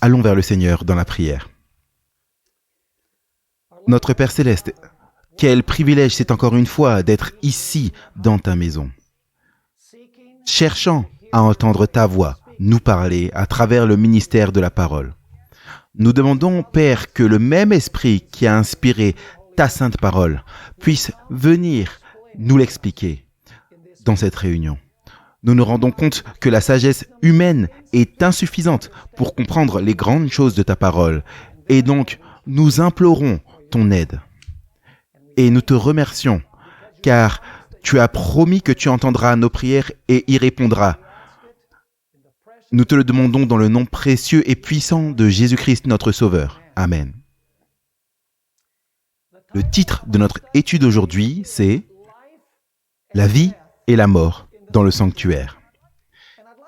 Allons vers le Seigneur dans la prière. Notre Père Céleste, quel privilège c'est encore une fois d'être ici dans ta maison, cherchant à entendre ta voix nous parler à travers le ministère de la parole. Nous demandons, Père, que le même esprit qui a inspiré ta sainte parole puisse venir nous l'expliquer dans cette réunion. Nous nous rendons compte que la sagesse humaine est insuffisante pour comprendre les grandes choses de ta parole. Et donc, nous implorons ton aide. Et nous te remercions, car tu as promis que tu entendras nos prières et y répondras. Nous te le demandons dans le nom précieux et puissant de Jésus-Christ, notre Sauveur. Amen. Le titre de notre étude aujourd'hui, c'est « La vie et la mort dans le sanctuaire ».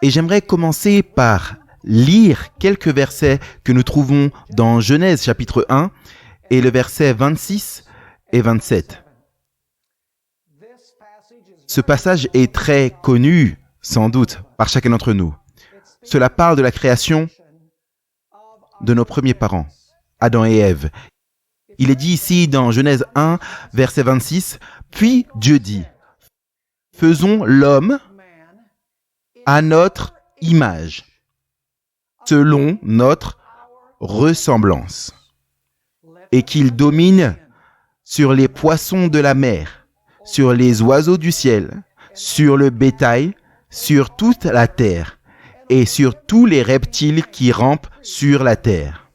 Et j'aimerais commencer par lire quelques versets que nous trouvons dans Genèse chapitre 1 et le verset 26 et 27. Ce passage est très connu, sans doute, par chacun d'entre nous. Cela parle de la création de nos premiers parents, Adam et Ève. Il est dit ici dans Genèse 1, verset 26, « Puis Dieu dit, faisons l'homme à notre image, selon notre ressemblance, et qu'il domine sur les poissons de la mer, sur les oiseaux du ciel, sur le bétail, sur toute la terre, et sur tous les reptiles qui rampent sur la terre. »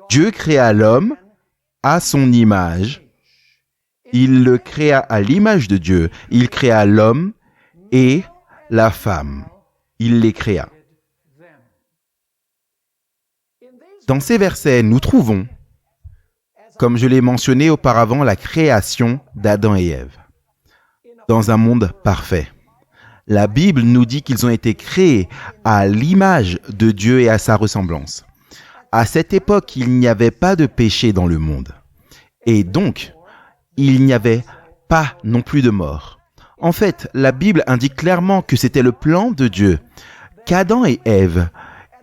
Dieu créa l'homme à son image. Il le créa à l'image de Dieu. Il créa l'homme et la femme. Il les créa. Dans ces versets, nous trouvons, comme je l'ai mentionné auparavant, la création d'Adam et Ève dans un monde parfait. La Bible nous dit qu'ils ont été créés à l'image de Dieu et à sa ressemblance. À cette époque, il n'y avait pas de péché dans le monde. Et donc, il n'y avait pas non plus de mort. En fait, la Bible indique clairement que c'était le plan de Dieu, qu'Adam et Ève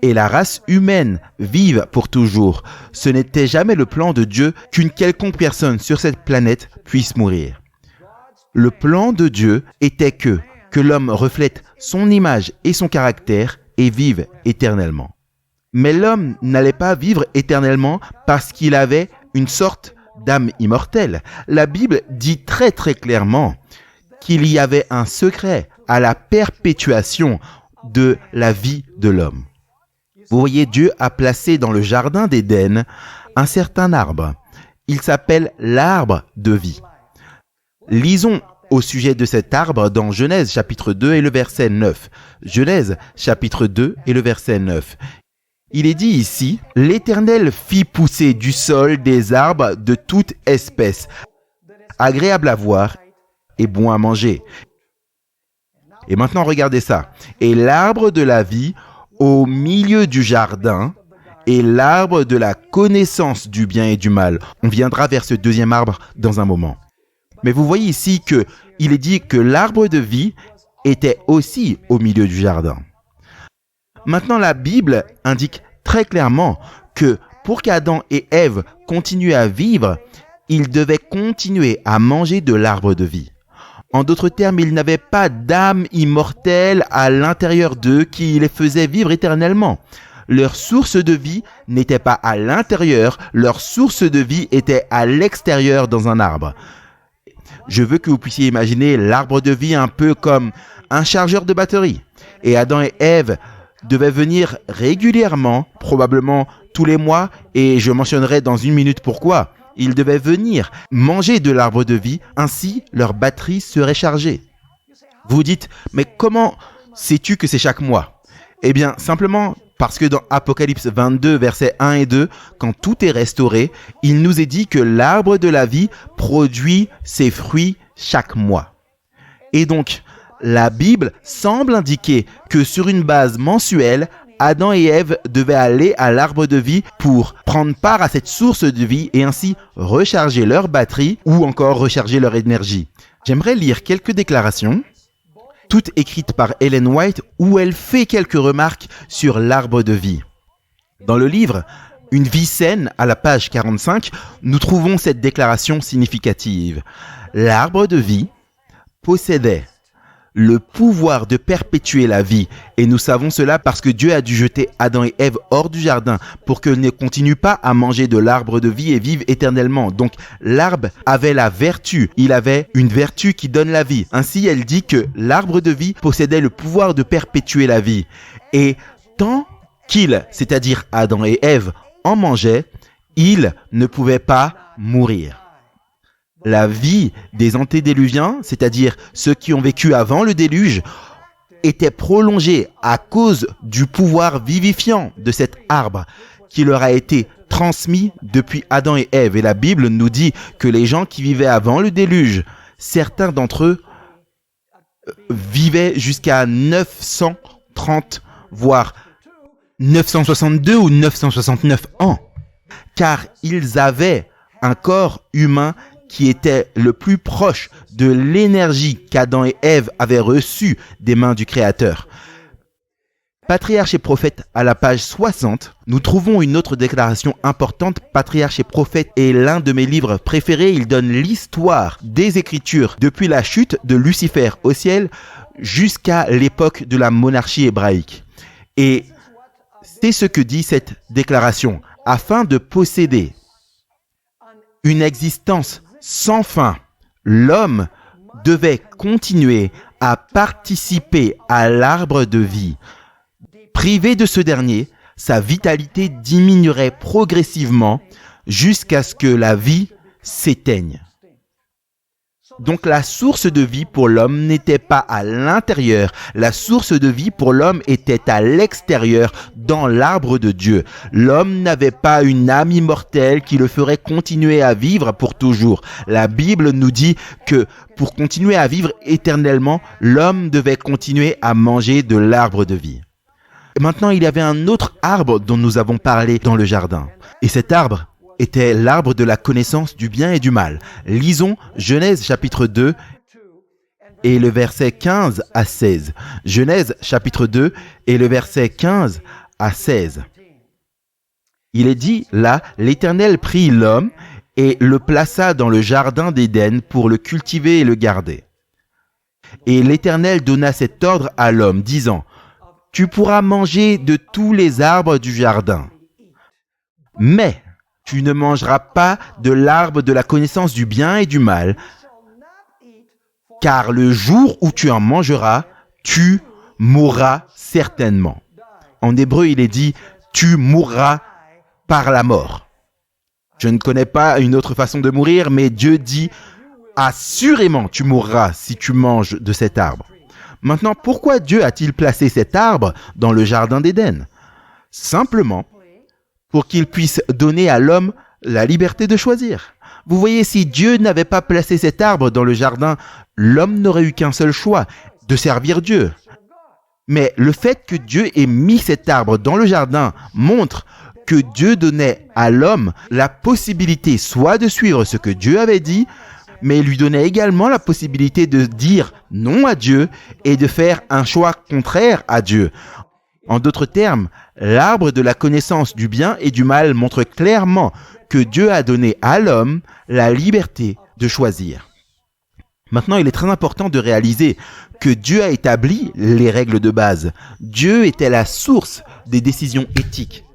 et la race humaine vivent pour toujours. Ce n'était jamais le plan de Dieu qu'une quelconque personne sur cette planète puisse mourir. Le plan de Dieu était que l'homme reflète son image et son caractère et vive éternellement. Mais l'homme n'allait pas vivre éternellement parce qu'il avait une sorte d'âme immortelle. La Bible dit très très clairement qu'il y avait un secret à la perpétuation de la vie de l'homme. Vous voyez, Dieu a placé dans le jardin d'Éden un certain arbre. Il s'appelle l'arbre de vie. Lisons au sujet de cet arbre dans Genèse chapitre 2 et le verset 9. Genèse chapitre 2 et le verset 9. Il est dit ici, « L'Éternel fit pousser du sol des arbres de toute espèce, agréables à voir et bons à manger. » Et maintenant, regardez ça. « Et l'arbre de la vie au milieu du jardin, et l'arbre de la connaissance du bien et du mal. » On viendra vers ce deuxième arbre dans un moment. Mais vous voyez ici qu'il est dit que l'arbre de vie était aussi au milieu du jardin. Maintenant, la Bible indique très clairement que pour qu'Adam et Ève continuent à vivre, ils devaient continuer à manger de l'arbre de vie. En d'autres termes, ils n'avaient pas d'âme immortelle à l'intérieur d'eux qui les faisait vivre éternellement. Leur source de vie n'était pas à l'intérieur, leur source de vie était à l'extérieur dans un arbre. Je veux que vous puissiez imaginer l'arbre de vie un peu comme un chargeur de batterie. Et Adam et Ève devaient venir régulièrement, probablement tous les mois, et je mentionnerai dans une minute pourquoi. Ils devaient venir manger de l'arbre de vie, ainsi leur batterie serait chargée. Vous dites, mais comment sais-tu que c'est chaque mois? Eh bien, simplement parce que dans Apocalypse 22, versets 1 et 2, quand tout est restauré, il nous est dit que l'arbre de la vie produit ses fruits chaque mois. Et donc, la Bible semble indiquer que sur une base mensuelle, Adam et Ève devaient aller à l'arbre de vie pour prendre part à cette source de vie et ainsi recharger leur batterie ou encore recharger leur énergie. J'aimerais lire quelques déclarations toutes écrites par Ellen White, où elle fait quelques remarques sur l'arbre de vie. Dans le livre « Une vie saine », à la page 45, nous trouvons cette déclaration significative. L'arbre de vie possédait le pouvoir de perpétuer la vie. Et nous savons cela parce que Dieu a dû jeter Adam et Ève hors du jardin pour qu'ils ne continuent pas à manger de l'arbre de vie et vivent éternellement. Donc l'arbre avait la vertu. Il avait une vertu qui donne la vie. Ainsi, elle dit que l'arbre de vie possédait le pouvoir de perpétuer la vie. Et tant qu'ils, c'est-à-dire Adam et Ève, en mangeaient, ils ne pouvaient pas mourir. La vie des antédiluviens, c'est-à-dire ceux qui ont vécu avant le déluge, était prolongée à cause du pouvoir vivifiant de cet arbre qui leur a été transmis depuis Adam et Ève. Et la Bible nous dit que les gens qui vivaient avant le déluge, certains d'entre eux vivaient jusqu'à 930, voire 962 ou 969 ans, car ils avaient un corps humain qui était le plus proche de l'énergie qu'Adam et Ève avaient reçue des mains du Créateur. Patriarche et prophète, à la page 60, nous trouvons une autre déclaration importante. Patriarche et prophète est l'un de mes livres préférés. Il donne l'histoire des Écritures depuis la chute de Lucifer au ciel jusqu'à l'époque de la monarchie hébraïque. Et c'est ce que dit cette déclaration. Afin de posséder une existence sans fin, l'homme devait continuer à participer à l'arbre de vie. Privé de ce dernier, sa vitalité diminuerait progressivement jusqu'à ce que la vie s'éteigne. Donc la source de vie pour l'homme n'était pas à l'intérieur, la source de vie pour l'homme était à l'extérieur, dans l'arbre de Dieu. L'homme n'avait pas une âme immortelle qui le ferait continuer à vivre pour toujours. La Bible nous dit que pour continuer à vivre éternellement, l'homme devait continuer à manger de l'arbre de vie. Maintenant, il y avait un autre arbre dont nous avons parlé dans le jardin. Et cet arbre était l'arbre de la connaissance du bien et du mal. Lisons Genèse chapitre 2 et le verset 15 à 16. Genèse chapitre 2 et le verset 15 à 16. Il est dit là, l'Éternel prit l'homme et le plaça dans le jardin d'Éden pour le cultiver et le garder. Et l'Éternel donna cet ordre à l'homme, disant, « Tu pourras manger de tous les arbres du jardin, mais tu ne mangeras pas de l'arbre de la connaissance du bien et du mal, car le jour où tu en mangeras, tu mourras certainement. » En hébreu, il est dit « tu mourras par la mort ». Je ne connais pas une autre façon de mourir, mais Dieu dit « assurément tu mourras si tu manges de cet arbre ». Maintenant, pourquoi Dieu a-t-il placé cet arbre dans le jardin d'Éden? Simplement pour qu'il puisse donner à l'homme la liberté de choisir. Vous voyez, si Dieu n'avait pas placé cet arbre dans le jardin, l'homme n'aurait eu qu'un seul choix, de servir Dieu. Mais le fait que Dieu ait mis cet arbre dans le jardin montre que Dieu donnait à l'homme la possibilité soit de suivre ce que Dieu avait dit, mais il lui donnait également la possibilité de dire non à Dieu et de faire un choix contraire à Dieu. En d'autres termes, l'arbre de la connaissance du bien et du mal montre clairement que Dieu a donné à l'homme la liberté de choisir. Maintenant, il est très important de réaliser que Dieu a établi les règles de base. Dieu était la source des décisions éthiques.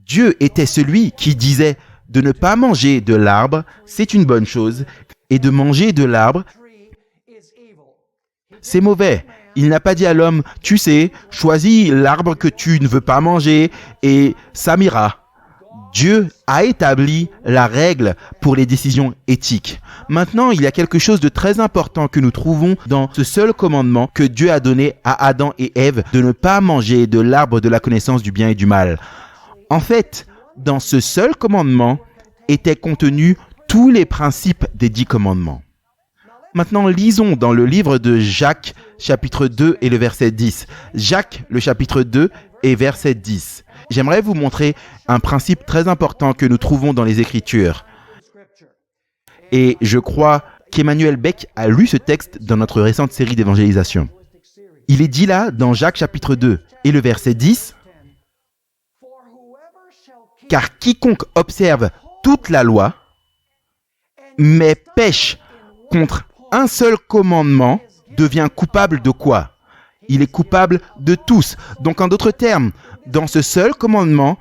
Dieu était celui qui disait de ne pas manger de l'arbre, c'est une bonne chose, et de manger de l'arbre, c'est mauvais. Il n'a pas dit à l'homme, tu sais, choisis l'arbre que tu ne veux pas manger et ça m'ira. Dieu a établi la règle pour les décisions éthiques. Maintenant, il y a quelque chose de très important que nous trouvons dans ce seul commandement que Dieu a donné à Adam et Ève de ne pas manger de l'arbre de la connaissance du bien et du mal. En fait, dans ce seul commandement étaient contenus tous les principes des 10 commandements. Maintenant, lisons dans le livre de Jacques, chapitre 2 et le verset 10. Jacques, le chapitre 2 et verset 10. J'aimerais vous montrer un principe très important que nous trouvons dans les Écritures. Et je crois qu'Emmanuel Beck a lu ce texte dans notre récente série d'évangélisation. Il est dit là dans Jacques chapitre 2 et le verset 10, « Car quiconque observe toute la loi, mais pêche contre un seul commandement, devient coupable de quoi? Il est coupable de tous. » Donc en d'autres termes, dans ce seul commandement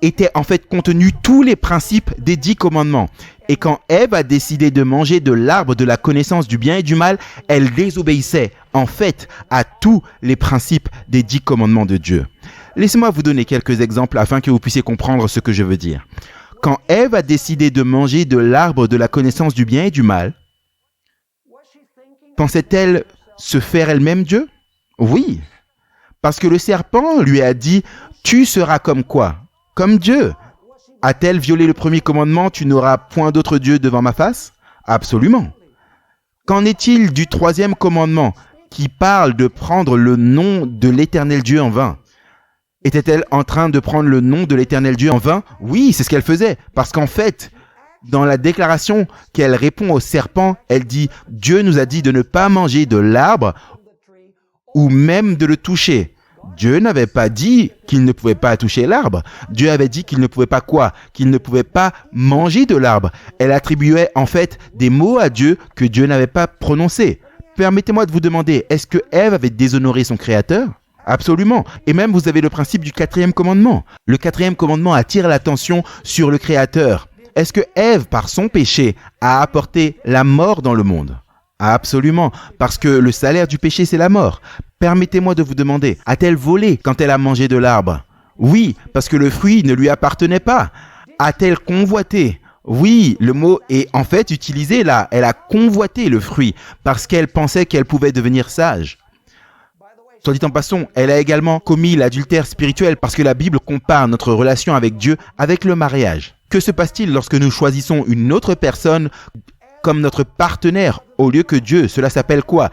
étaient en fait contenus tous les principes des 10 commandements. Et quand Ève a décidé de manger de l'arbre de la connaissance du bien et du mal, elle désobéissait en fait à tous les principes des 10 commandements de Dieu. Laissez-moi vous donner quelques exemples afin que vous puissiez comprendre ce que je veux dire. Quand Ève a décidé de manger de l'arbre de la connaissance du bien et du mal, pensait-elle se faire elle-même Dieu? Oui, parce que le serpent lui a dit « Tu seras comme quoi? Comme Dieu. » A-t-elle violé le premier commandement « Tu n'auras point d'autre Dieu devant ma face » ? Absolument. Qu'en est-il du troisième commandement qui parle de prendre le nom de l'Éternel Dieu en vain? Était-elle en train de prendre le nom de l'Éternel Dieu en vain? Oui, c'est ce qu'elle faisait. Parce qu'en fait, dans la déclaration qu'elle répond au serpent, elle dit « Dieu nous a dit de ne pas manger de l'arbre ou même de le toucher. » Dieu n'avait pas dit qu'il ne pouvait pas toucher l'arbre. Dieu avait dit qu'il ne pouvait pas quoi? Qu'il ne pouvait pas manger de l'arbre. Elle attribuait en fait des mots à Dieu que Dieu n'avait pas prononcés. Permettez-moi de vous demander, est-ce que Ève avait déshonoré son Créateur? Absolument. Et même vous avez le principe du 4e commandement. Le 4e commandement attire l'attention sur le Créateur. Est-ce que Ève, par son péché, a apporté la mort dans le monde? Absolument, parce que le salaire du péché, c'est la mort. Permettez-moi de vous demander, a-t-elle volé quand elle a mangé de l'arbre? Oui, parce que le fruit ne lui appartenait pas. A-t-elle convoité? Oui, le mot est en fait utilisé là. Elle a convoité le fruit parce qu'elle pensait qu'elle pouvait devenir sage. Soit dit en passant, elle a également commis l'adultère spirituel parce que la Bible compare notre relation avec Dieu avec le mariage. Que se passe-t-il lorsque nous choisissons une autre personne comme notre partenaire au lieu que Dieu? Cela s'appelle quoi?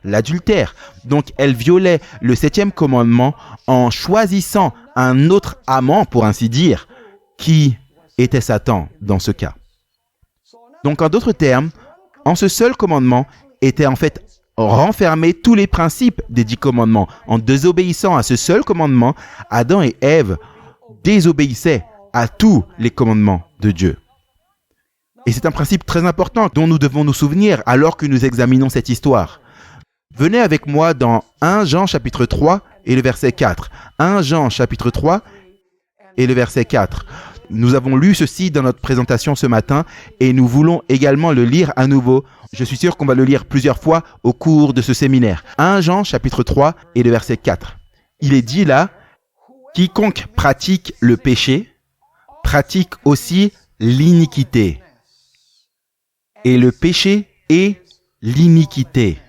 L'adultère. Donc elle violait le 7e commandement en choisissant un autre amant, pour ainsi dire, qui était Satan dans ce cas. Donc en d'autres termes, en ce seul commandement était en fait renfermé tous les principes des 10 commandements. En désobéissant à ce seul commandement, Adam et Ève désobéissaient à tous les commandements de Dieu. Et c'est un principe très important dont nous devons nous souvenir alors que nous examinons cette histoire. Venez avec moi dans 1 Jean chapitre 3 et le verset 4. 1 Jean chapitre 3 et le verset 4. Nous avons lu ceci dans notre présentation ce matin et nous voulons également le lire à nouveau. Je suis sûr qu'on va le lire plusieurs fois au cours de ce séminaire. 1 Jean chapitre 3 et le verset 4. Il est dit là, « Quiconque pratique le péché, pratique aussi l'iniquité. Et le péché est l'iniquité. »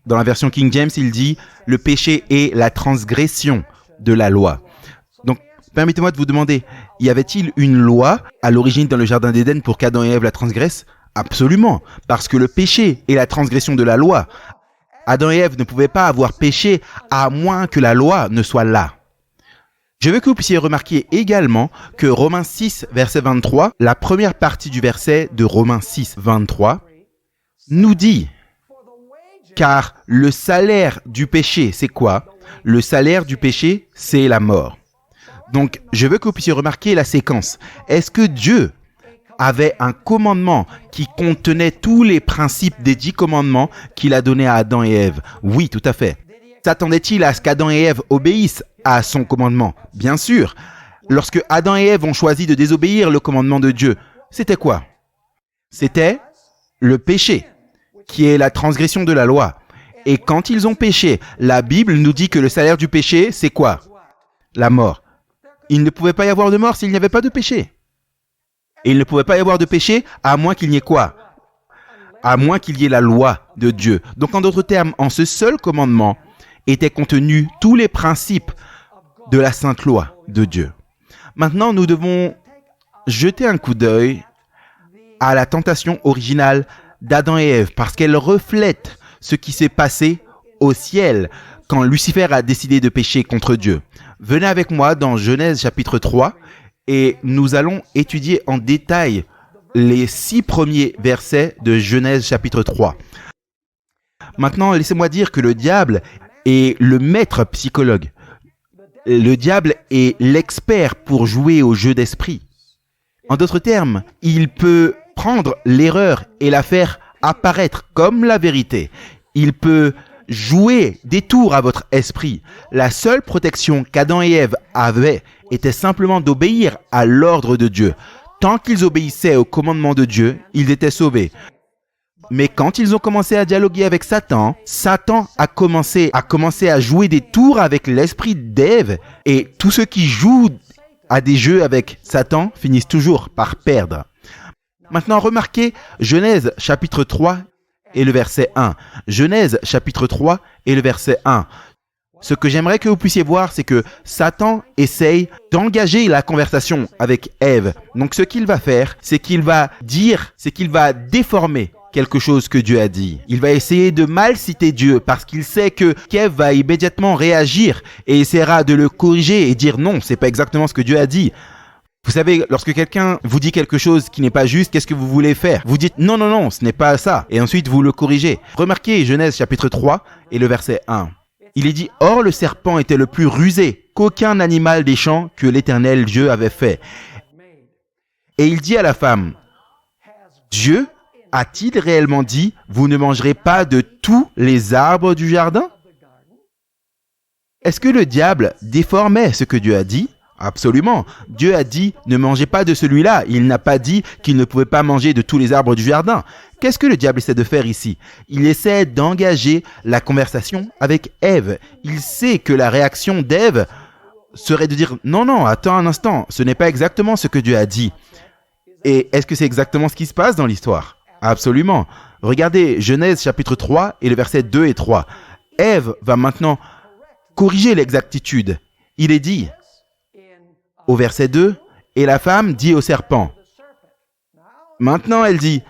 Dans la version King James, il dit « Le péché est la transgression de la loi. » Donc, permettez-moi de vous demander, y avait-il une loi à l'origine dans le Jardin d'Éden pour qu'Adam et Ève la transgressent? Absolument, parce que le péché est la transgression de la loi. Adam et Ève ne pouvaient pas avoir péché à moins que la loi ne soit là. Je veux que vous puissiez remarquer également que Romains 6, verset 23, la première partie du verset de Romains 6, 23, nous dit « Car le salaire du péché, c'est quoi? Le salaire du péché, c'est la mort. » Donc, je veux que vous puissiez remarquer la séquence. Est-ce que Dieu avait un commandement qui contenait tous les principes des 10 commandements qu'il a donnés à Adam et Ève? Oui, tout à fait. S'attendait-il à ce qu'Adam et Ève obéissent à son commandement? Bien sûr. Lorsque Adam et Ève ont choisi de désobéir le commandement de Dieu, c'était quoi? C'était le péché, qui est la transgression de la loi. Et quand ils ont péché, la Bible nous dit que le salaire du péché, c'est quoi? La mort. Il ne pouvait pas y avoir de mort s'il n'y avait pas de péché. Et il ne pouvait pas y avoir de péché à moins qu'il n'y ait quoi? À moins qu'il y ait la loi de Dieu. Donc en d'autres termes, en ce seul commandement étaient contenus tous les principes de la sainte loi de Dieu. Maintenant, nous devons jeter un coup d'œil à la tentation originale d'Adam et Ève parce qu'elle reflète ce qui s'est passé au ciel quand Lucifer a décidé de pécher contre Dieu. Venez avec moi dans Genèse chapitre 3 et nous allons étudier en détail les 6 premiers versets de Genèse chapitre 3. Maintenant, laissez-moi dire que le diable est le maître psychologue. Le diable est l'expert pour jouer au jeu d'esprit. En d'autres termes, il peut prendre l'erreur et la faire apparaître comme la vérité. Il peut jouer des tours à votre esprit. La seule protection qu'Adam et Ève avaient était simplement d'obéir à l'ordre de Dieu. Tant qu'ils obéissaient au commandement de Dieu, ils étaient sauvés. Mais quand ils ont commencé à dialoguer avec Satan, Satan a commencé à jouer des tours avec l'esprit d'Ève, et tous ceux qui jouent à des jeux avec Satan finissent toujours par perdre. Maintenant, remarquez Genèse chapitre 3 et le verset 1. Genèse chapitre 3 et le verset 1. Ce que j'aimerais que vous puissiez voir, c'est que Satan essaye d'engager la conversation avec Ève. Donc ce qu'il va faire, c'est qu'il va déformer quelque chose que Dieu a dit. Il va essayer de mal citer Dieu parce qu'il sait que Ève va immédiatement réagir et essaiera de le corriger et dire non, c'est pas exactement ce que Dieu a dit. Vous savez, lorsque quelqu'un vous dit quelque chose qui n'est pas juste, qu'est-ce que vous voulez faire? Vous dites non, ce n'est pas ça. Et ensuite, vous le corrigez. Remarquez Genèse chapitre 3 et le verset 1. Il est dit, « Or le serpent était le plus rusé qu'aucun animal des champs que l'Éternel Dieu avait fait. » Et il dit à la femme, « Dieu a-t-il réellement dit, vous ne mangerez pas de tous les arbres du jardin ?» Est-ce que le diable déformait ce que Dieu a dit? Absolument. Dieu a dit, ne mangez pas de celui-là. Il n'a pas dit qu'il ne pouvait pas manger de tous les arbres du jardin. Qu'est-ce que le diable essaie de faire ici? Il essaie d'engager la conversation avec Ève. Il sait que la réaction d'Ève serait de dire, non, attends un instant, ce n'est pas exactement ce que Dieu a dit. Et est-ce que c'est exactement ce qui se passe dans l'histoire? Absolument. Regardez Genèse chapitre 3 et le verset 2 et 3. Ève va maintenant corriger l'exactitude. Il est dit, au verset 2, « Et la femme dit au serpent. » Maintenant, elle dit,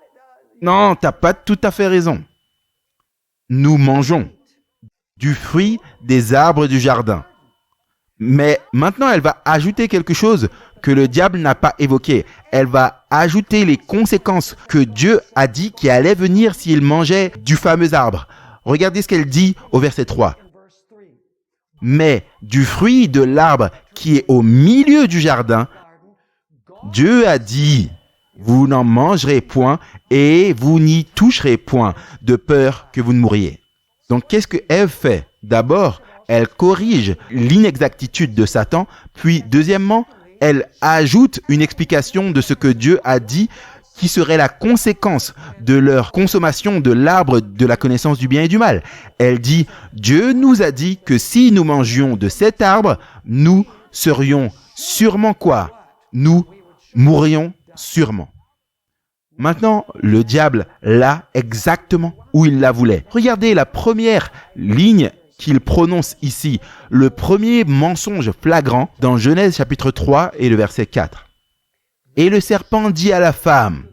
« Non, t'as pas tout à fait raison. Nous mangeons du fruit des arbres du jardin. » Mais maintenant, elle va ajouter quelque chose que le diable n'a pas évoqué. Elle va ajouter les conséquences que Dieu a dit qui allaient venir s'il mangeait du fameux arbre. Regardez ce qu'elle dit au verset 3. Mais du fruit de l'arbre qui est au milieu du jardin, Dieu a dit, vous n'en mangerez point et vous n'y toucherez point, de peur que vous ne mouriez. Donc qu'est-ce que Ève fait? D'abord, elle corrige l'inexactitude de Satan, puis deuxièmement, elle ajoute une explication de ce que Dieu a dit qui serait la conséquence de leur consommation de l'arbre de la connaissance du bien et du mal. Elle dit, Dieu nous a dit que si nous mangions de cet arbre, nous serions sûrement quoi? Nous mourrions sûrement. Maintenant, le diable l'a exactement où il la voulait. Regardez la première ligne qu'il prononce ici, le premier mensonge flagrant dans Genèse chapitre 3 et le verset 4. Et le serpent dit à la femme,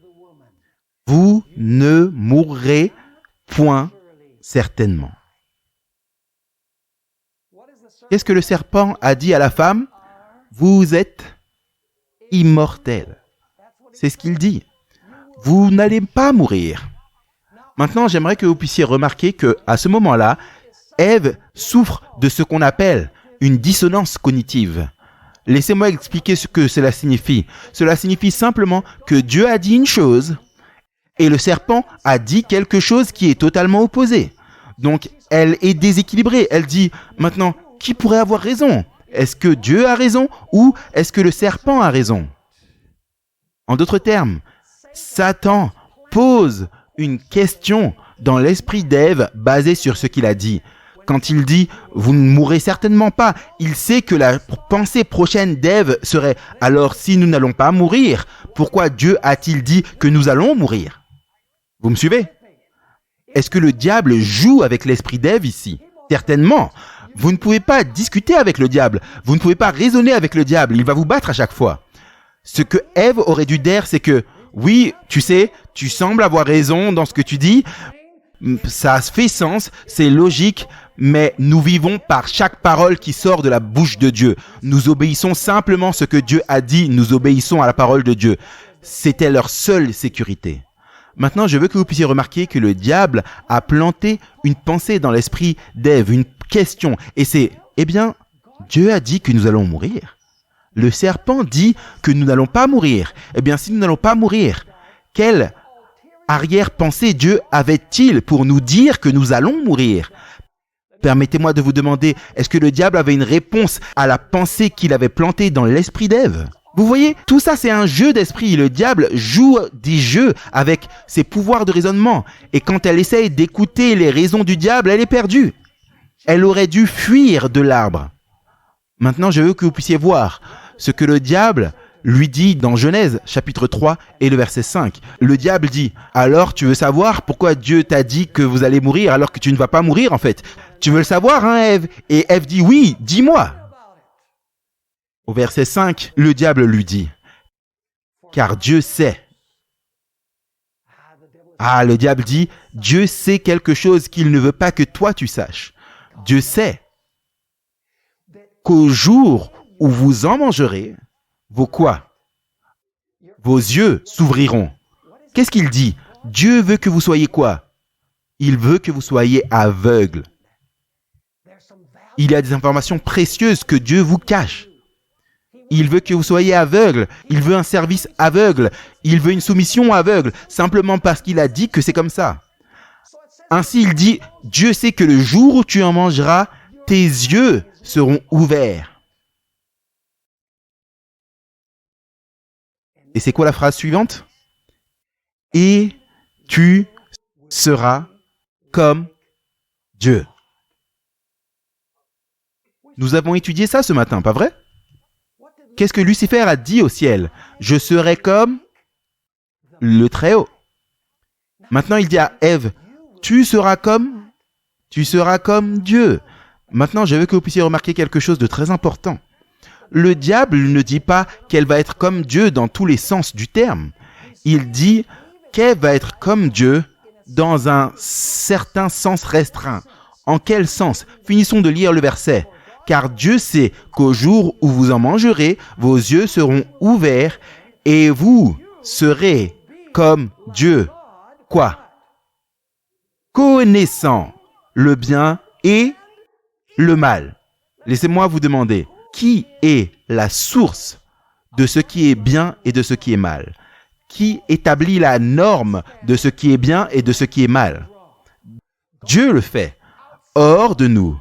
« Vous ne mourrez point certainement. » Qu'est-ce que le serpent a dit à la femme? « Vous êtes immortel. » C'est ce qu'il dit. Vous n'allez pas mourir. Maintenant, j'aimerais que vous puissiez remarquer qu'à ce moment-là, Ève souffre de ce qu'on appelle une dissonance cognitive. Laissez-moi expliquer ce que cela signifie. Cela signifie simplement que Dieu a dit une chose et le serpent a dit quelque chose qui est totalement opposé. Donc, elle est déséquilibrée. Elle dit, maintenant, qui pourrait avoir raison? Est-ce que Dieu a raison ou est-ce que le serpent a raison? En d'autres termes, Satan pose une question dans l'esprit d'Ève basée sur ce qu'il a dit. Quand il dit « vous ne mourrez certainement pas », il sait que la pensée prochaine d'Ève serait « alors si nous n'allons pas mourir, pourquoi Dieu a-t-il dit que nous allons mourir ?» Vous me suivez? Est-ce que le diable joue avec l'esprit d'Ève ici? Certainement. Vous ne pouvez pas discuter avec le diable. Vous ne pouvez pas raisonner avec le diable. Il va vous battre à chaque fois. Ce que Ève aurait dû dire, c'est que oui, tu sais, tu sembles avoir raison dans ce que tu dis. Ça fait sens, c'est logique, mais nous vivons par chaque parole qui sort de la bouche de Dieu. Nous obéissons simplement ce que Dieu a dit, nous obéissons à la parole de Dieu. C'était leur seule sécurité. Maintenant, je veux que vous puissiez remarquer que le diable a planté une pensée dans l'esprit d'Ève, une question. Et c'est, eh bien, Dieu a dit que nous allons mourir. Le serpent dit que nous n'allons pas mourir. Eh bien, si nous n'allons pas mourir, quelle arrière-pensée Dieu avait-il pour nous dire que nous allons mourir? Permettez-moi de vous demander, est-ce que le diable avait une réponse à la pensée qu'il avait plantée dans l'esprit d'Ève? Vous voyez, tout ça c'est un jeu d'esprit. Le diable joue des jeux avec ses pouvoirs de raisonnement. Et quand elle essaye d'écouter les raisons du diable, elle est perdue. Elle aurait dû fuir de l'arbre. Maintenant, je veux que vous puissiez voir ce que le diable lui dit dans Genèse, chapitre 3 et le verset 5. Le diable dit, alors tu veux savoir pourquoi Dieu t'a dit que vous allez mourir alors que tu ne vas pas mourir en fait? Tu veux le savoir, hein, Ève? Et Ève dit, oui, dis-moi. Au verset 5, le diable lui dit, car Dieu sait. Ah, le diable dit, Dieu sait quelque chose qu'il ne veut pas que toi tu saches. Dieu sait qu'au jour où vous en mangerez, vos quoi? Vos yeux s'ouvriront. Qu'est-ce qu'il dit? Dieu veut que vous soyez quoi? Il veut que vous soyez aveugles. Il y a des informations précieuses que Dieu vous cache. Il veut que vous soyez aveugle. Il veut un service aveugle. Il veut une soumission aveugle, simplement parce qu'il a dit que c'est comme ça. Ainsi, il dit, Dieu sait que le jour où tu en mangeras, tes yeux seront ouverts. Et c'est quoi la phrase suivante? Et tu seras comme Dieu. Nous avons étudié ça ce matin, pas vrai? Qu'est-ce que Lucifer a dit au ciel? Je serai comme le Très-Haut. Maintenant, il dit à Ève, tu seras comme Dieu. Maintenant, je veux que vous puissiez remarquer quelque chose de très important. Le diable ne dit pas qu'elle va être comme Dieu dans tous les sens du terme. Il dit qu'elle va être comme Dieu dans un certain sens restreint. En quel sens? Finissons de lire le verset. Car Dieu sait qu'au jour où vous en mangerez, vos yeux seront ouverts et vous serez comme Dieu. Quoi? Connaissant le bien et le mal. Laissez-moi vous demander, qui est la source de ce qui est bien et de ce qui est mal? Qui établit la norme de ce qui est bien et de ce qui est mal? Dieu le fait. Hors de nous.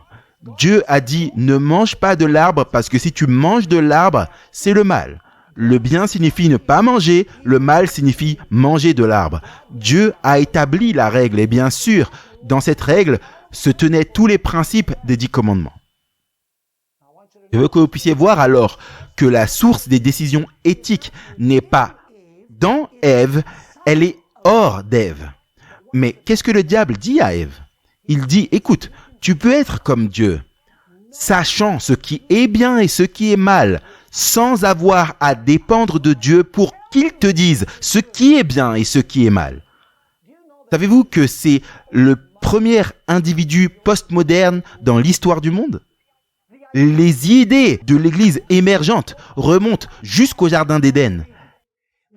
Dieu a dit, ne mange pas de l'arbre parce que si tu manges de l'arbre, c'est le mal. Le bien signifie ne pas manger, le mal signifie manger de l'arbre. Dieu a établi la règle et bien sûr, dans cette règle se tenaient tous les principes des 10 commandements. Je veux que vous puissiez voir alors que la source des décisions éthiques n'est pas dans Ève, elle est hors d'Ève. Mais qu'est-ce que le diable dit à Ève? Il dit, écoute, tu peux être comme Dieu, sachant ce qui est bien et ce qui est mal, sans avoir à dépendre de Dieu pour qu'il te dise ce qui est bien et ce qui est mal. Savez-vous que c'est le premier individu postmoderne dans l'histoire du monde? Les idées de l'Église émergente remontent jusqu'au Jardin d'Éden.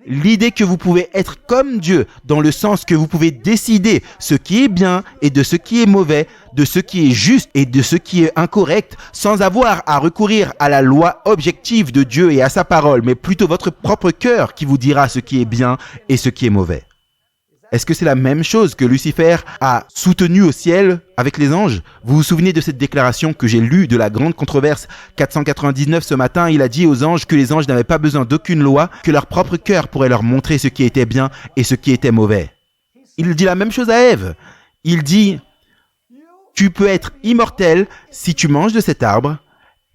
L'idée que vous pouvez être comme Dieu, dans le sens que vous pouvez décider ce qui est bien et de ce qui est mauvais, de ce qui est juste et de ce qui est incorrect, sans avoir à recourir à la loi objective de Dieu et à sa parole, mais plutôt votre propre cœur qui vous dira ce qui est bien et ce qui est mauvais. Est-ce que c'est la même chose que Lucifer a soutenu au ciel avec les anges? Vous vous souvenez de cette déclaration que j'ai lue de la grande controverse 499 ce matin? Il a dit aux anges que les anges n'avaient pas besoin d'aucune loi, que leur propre cœur pourrait leur montrer ce qui était bien et ce qui était mauvais. Il dit la même chose à Ève. Il dit, tu peux être immortel si tu manges de cet arbre,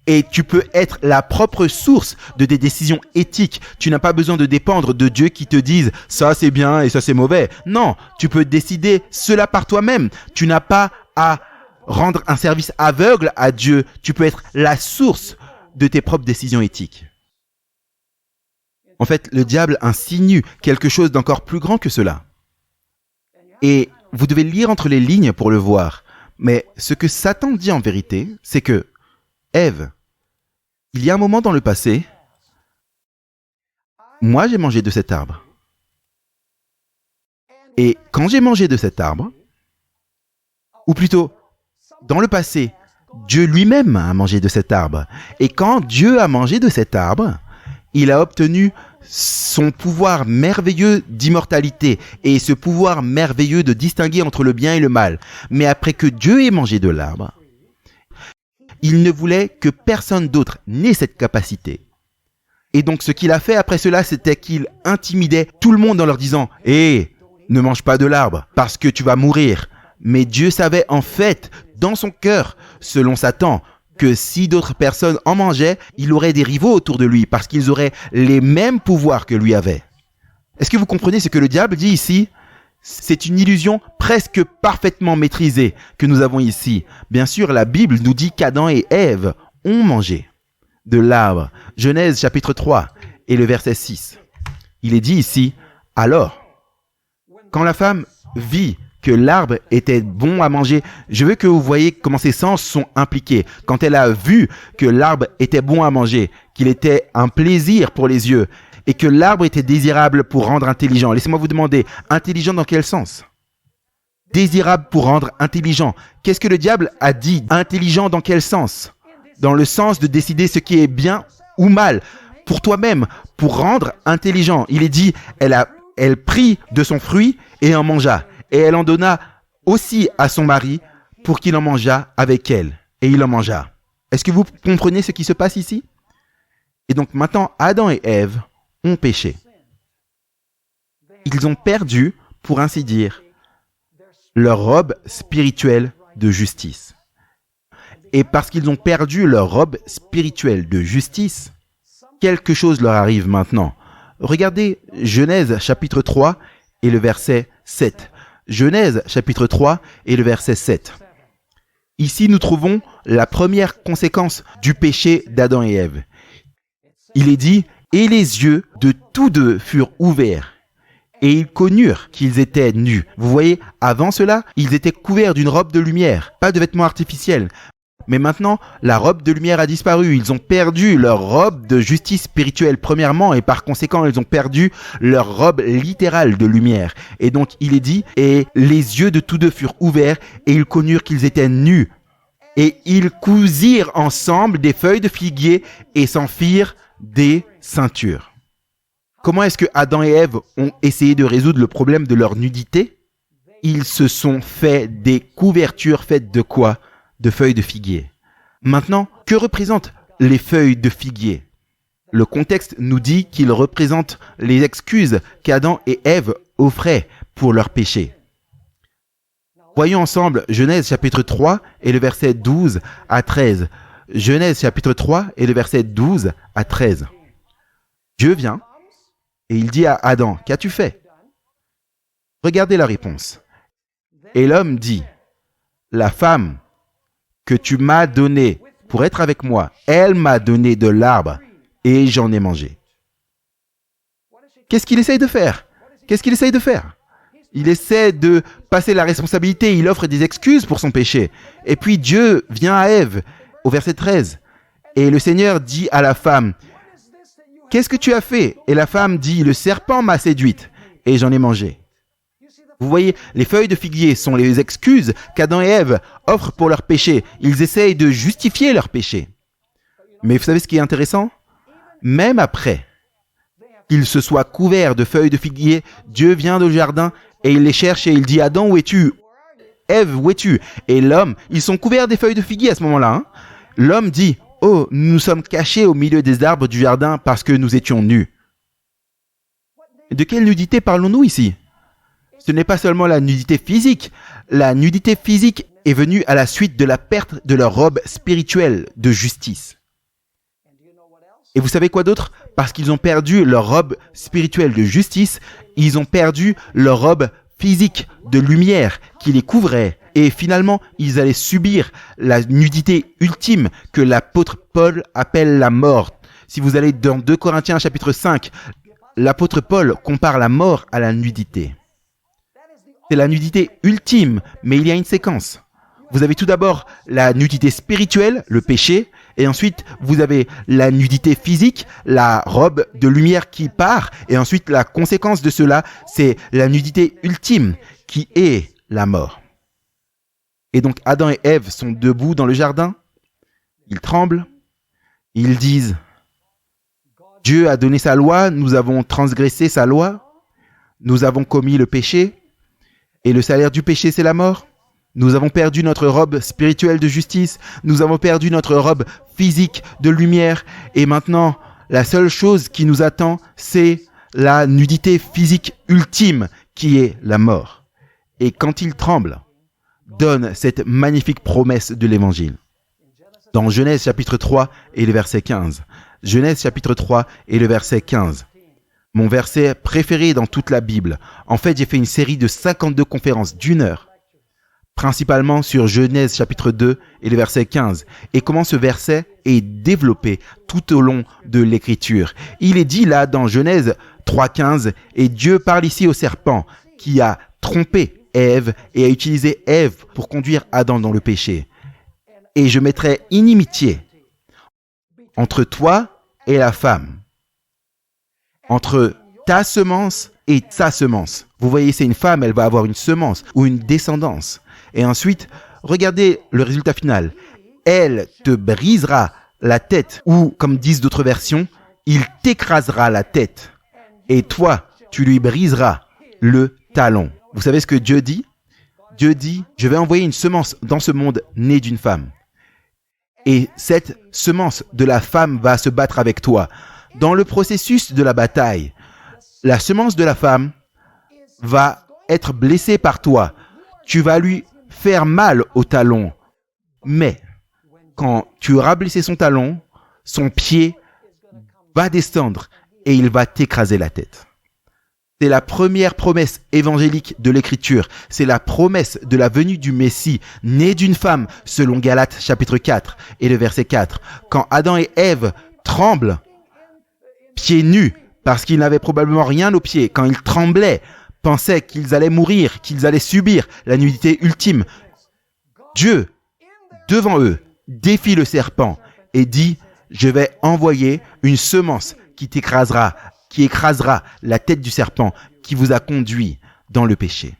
et tu peux être la propre source de des décisions éthiques. Tu n'as pas besoin de dépendre de Dieu qui te dise « ça c'est bien et ça c'est mauvais ». Non, tu peux décider cela par toi-même. Tu n'as pas à rendre un service aveugle à Dieu. Tu peux être la source de tes propres décisions éthiques. En fait, le diable insinue quelque chose d'encore plus grand que cela. Et vous devez lire entre les lignes pour le voir. Mais ce que Satan dit en vérité, c'est que Ève, il y a un moment dans le passé, moi j'ai mangé de cet arbre. Et quand j'ai mangé de cet arbre, ou plutôt, dans le passé, Dieu lui-même a mangé de cet arbre. Et quand Dieu a mangé de cet arbre, il a obtenu son pouvoir merveilleux d'immortalité et ce pouvoir merveilleux de distinguer entre le bien et le mal. Mais après que Dieu ait mangé de l'arbre, il ne voulait que personne d'autre n'ait cette capacité. Et donc ce qu'il a fait après cela, c'était qu'il intimidait tout le monde en leur disant « Hé, ne mange pas de l'arbre parce que tu vas mourir ». Mais Dieu savait en fait, dans son cœur, selon Satan, que si d'autres personnes en mangeaient, il aurait des rivaux autour de lui parce qu'ils auraient les mêmes pouvoirs que lui avait. Est-ce que vous comprenez ce que le diable dit ici? C'est une illusion presque parfaitement maîtrisée que nous avons ici. Bien sûr, la Bible nous dit qu'Adam et Ève ont mangé de l'arbre. Genèse chapitre 3 et le verset 6. Il est dit ici, alors, quand la femme vit que l'arbre était bon à manger, je veux que vous voyez comment ses sens sont impliqués. Quand elle a vu que l'arbre était bon à manger, qu'il était un plaisir pour les yeux et que l'arbre était désirable pour rendre intelligent. Laissez-moi vous demander, intelligent dans quel sens? Désirable pour rendre intelligent. Qu'est-ce que le diable a dit? Intelligent dans quel sens? Dans le sens de décider ce qui est bien ou mal pour toi-même, pour rendre intelligent. Il est dit, elle prit de son fruit et en mangea. Et elle en donna aussi à son mari pour qu'il en mangeât avec elle. Et il en mangea. Est-ce que vous comprenez ce qui se passe ici? Et donc maintenant, Adam et Ève ont péché. Ils ont perdu, pour ainsi dire, leur robe spirituelle de justice. Et parce qu'ils ont perdu leur robe spirituelle de justice, quelque chose leur arrive maintenant. Regardez Genèse chapitre 3 et le verset 7. Genèse chapitre 3 et le verset 7. Ici, nous trouvons la première conséquence du péché d'Adam et Ève. Il est dit, et les yeux de tous deux furent ouverts, et ils connurent qu'ils étaient nus. Vous voyez, avant cela, ils étaient couverts d'une robe de lumière, pas de vêtements artificiels. Mais maintenant, la robe de lumière a disparu. Ils ont perdu leur robe de justice spirituelle premièrement et par conséquent, ils ont perdu leur robe littérale de lumière. Et donc, il est dit, et les yeux de tous deux furent ouverts et ils connurent qu'ils étaient nus. Et ils cousirent ensemble des feuilles de figuier et s'en firent des ceintures. Comment est-ce que Adam et Ève ont essayé de résoudre le problème de leur nudité? Ils se sont fait des couvertures faites de quoi? De feuilles de figuier. Maintenant, que représentent les feuilles de figuier? Le contexte nous dit qu'ils représentent les excuses qu'Adam et Ève offraient pour leur péché. Voyons ensemble Genèse chapitre 3 et le verset 12 à 13. Genèse chapitre 3 et le verset 12 à 13. Dieu vient et il dit à Adam, « Qu'as-tu fait » Regardez la réponse. Et l'homme dit, « La femme que tu m'as donnée pour être avec moi, elle m'a donné de l'arbre et j'en ai mangé. » Qu'est-ce qu'il essaye de faire? Qu'est-ce qu'il essaye de faire? Il essaie de passer la responsabilité, il offre des excuses pour son péché. Et puis Dieu vient à Ève, au verset 13. Et le Seigneur dit à la femme, « Qu'est-ce que tu as fait ?» Et la femme dit, « Le serpent m'a séduite et j'en ai mangé. » Vous voyez, les feuilles de figuier sont les excuses qu'Adam et Ève offrent pour leur péché. Ils essayent de justifier leur péché. Mais vous savez ce qui est intéressant? Même après qu'ils se soient couverts de feuilles de figuier, Dieu vient au jardin et il les cherche et il dit, « Adam, où es-tu? Ève, où es-tu » Et l'homme, ils sont couverts des feuilles de figuier à ce moment-là. Hein? L'homme dit, « Oh, nous nous sommes cachés au milieu des arbres du jardin parce que nous étions nus. » De quelle nudité parlons-nous ici? Ce n'est pas seulement la nudité physique. La nudité physique est venue à la suite de la perte de leur robe spirituelle de justice. Et vous savez quoi d'autre? Parce qu'ils ont perdu leur robe spirituelle de justice, ils ont perdu leur robe physique de lumière qui les couvrait. Et finalement, ils allaient subir la nudité ultime que l'apôtre Paul appelle la mort. Si vous allez dans 2 Corinthiens chapitre 5, l'apôtre Paul compare la mort à la nudité. C'est la nudité ultime, mais il y a une séquence. Vous avez tout d'abord la nudité spirituelle, le péché, Et ensuite, vous avez la nudité physique, la robe de lumière qui part. Et ensuite, la conséquence de cela, c'est la nudité ultime qui est la mort. Et donc, Adam et Ève sont debout dans le jardin. Ils tremblent. Ils disent, Dieu a donné sa loi, nous avons transgressé sa loi, nous avons commis le péché, et le salaire du péché, c'est la mort. Nous avons perdu notre robe spirituelle de justice, nous avons perdu notre robe physique de lumière, et maintenant, la seule chose qui nous attend, c'est la nudité physique ultime, qui est la mort. Et quand il tremble, donne cette magnifique promesse de l'Évangile. Dans Genèse chapitre 3 et le verset 15. Genèse chapitre 3 et le verset 15. Mon verset préféré dans toute la Bible. En fait, j'ai fait une série de 52 conférences d'1 heure, principalement sur Genèse chapitre 2 et le verset 15, et comment ce verset est développé tout au long de l'Écriture. Il est dit là dans Genèse 3,15, et Dieu parle ici au serpent qui a trompé Ève et a utilisé Ève pour conduire Adam dans le péché. Et je mettrai inimitié entre toi et la femme, entre ta semence et sa semence. Vous voyez, c'est une femme, elle va avoir une semence ou une descendance. Et ensuite, regardez le résultat final. Elle te brisera la tête, ou comme disent d'autres versions, il t'écrasera la tête. Et toi, tu lui briseras le talon. Vous savez ce que Dieu dit? Dieu dit, je vais envoyer une semence dans ce monde née d'une femme. Et cette semence de la femme va se battre avec toi. Dans le processus de la bataille, la semence de la femme va être blessée par toi. Tu vas lui faire mal au talon. Mais quand tu auras blessé son talon, son pied va descendre et il va t'écraser la tête. C'est la première promesse évangélique de l'Écriture. C'est la promesse de la venue du Messie, né d'une femme, selon Galates chapitre 4 et le verset 4. Quand Adam et Ève tremblent, pieds nus, parce qu'ils n'avaient probablement rien aux pieds, quand ils tremblaient, pensaient qu'ils allaient mourir, qu'ils allaient subir la nudité ultime, Dieu, devant eux, défie le serpent et dit, je vais envoyer une semence qui t'écrasera, qui écrasera la tête du serpent qui vous a conduit dans le péché.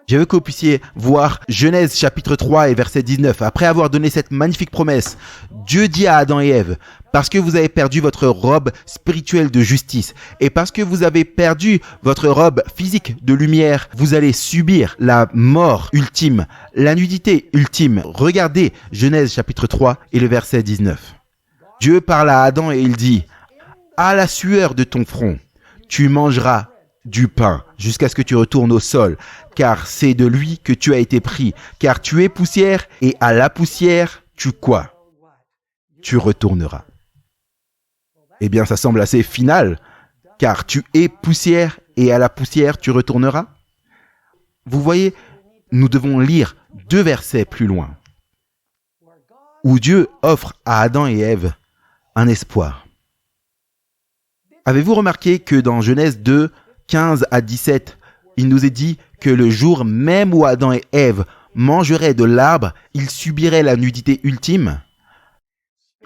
Je veux que vous puissiez voir Genèse chapitre 3 et verset 19. Après avoir donné cette magnifique promesse, Dieu dit à Adam et Ève, parce que vous avez perdu votre robe spirituelle de justice et parce que vous avez perdu votre robe physique de lumière, vous allez subir la mort ultime, la nudité ultime. Regardez Genèse chapitre 3 et le verset 19. Dieu parle à Adam et il dit, à la sueur de ton front, tu mangeras du pain jusqu'à ce que tu retournes au sol, car c'est de lui que tu as été pris, car tu es poussière et à la poussière, tu quoi? Tu retourneras. Eh bien, ça semble assez final, car tu es poussière et à la poussière, tu retourneras. Vous voyez, nous devons lire 2 versets plus loin, où Dieu offre à Adam et Ève un espoir. Avez-vous remarqué que dans Genèse 2, 15 à 17, il nous est dit que le jour même où Adam et Ève mangeraient de l'arbre, ils subiraient la nudité ultime?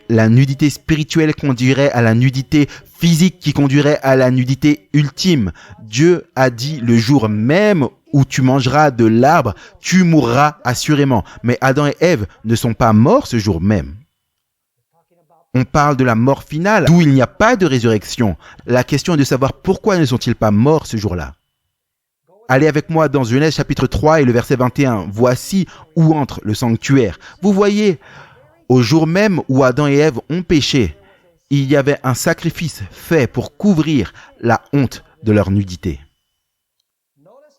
La nudité spirituelle conduirait à la nudité physique qui conduirait à la nudité ultime. Dieu a dit le jour même où tu mangeras de l'arbre, tu mourras assurément. Mais Adam et Ève ne sont pas morts ce jour même. On parle de la mort finale, d'où il n'y a pas de résurrection. La question est de savoir pourquoi ne sont-ils pas morts ce jour-là. Allez avec moi dans Genèse chapitre 3 et le verset 21. Voici où entre le sanctuaire. Vous voyez, au jour même où Adam et Ève ont péché, il y avait un sacrifice fait pour couvrir la honte de leur nudité.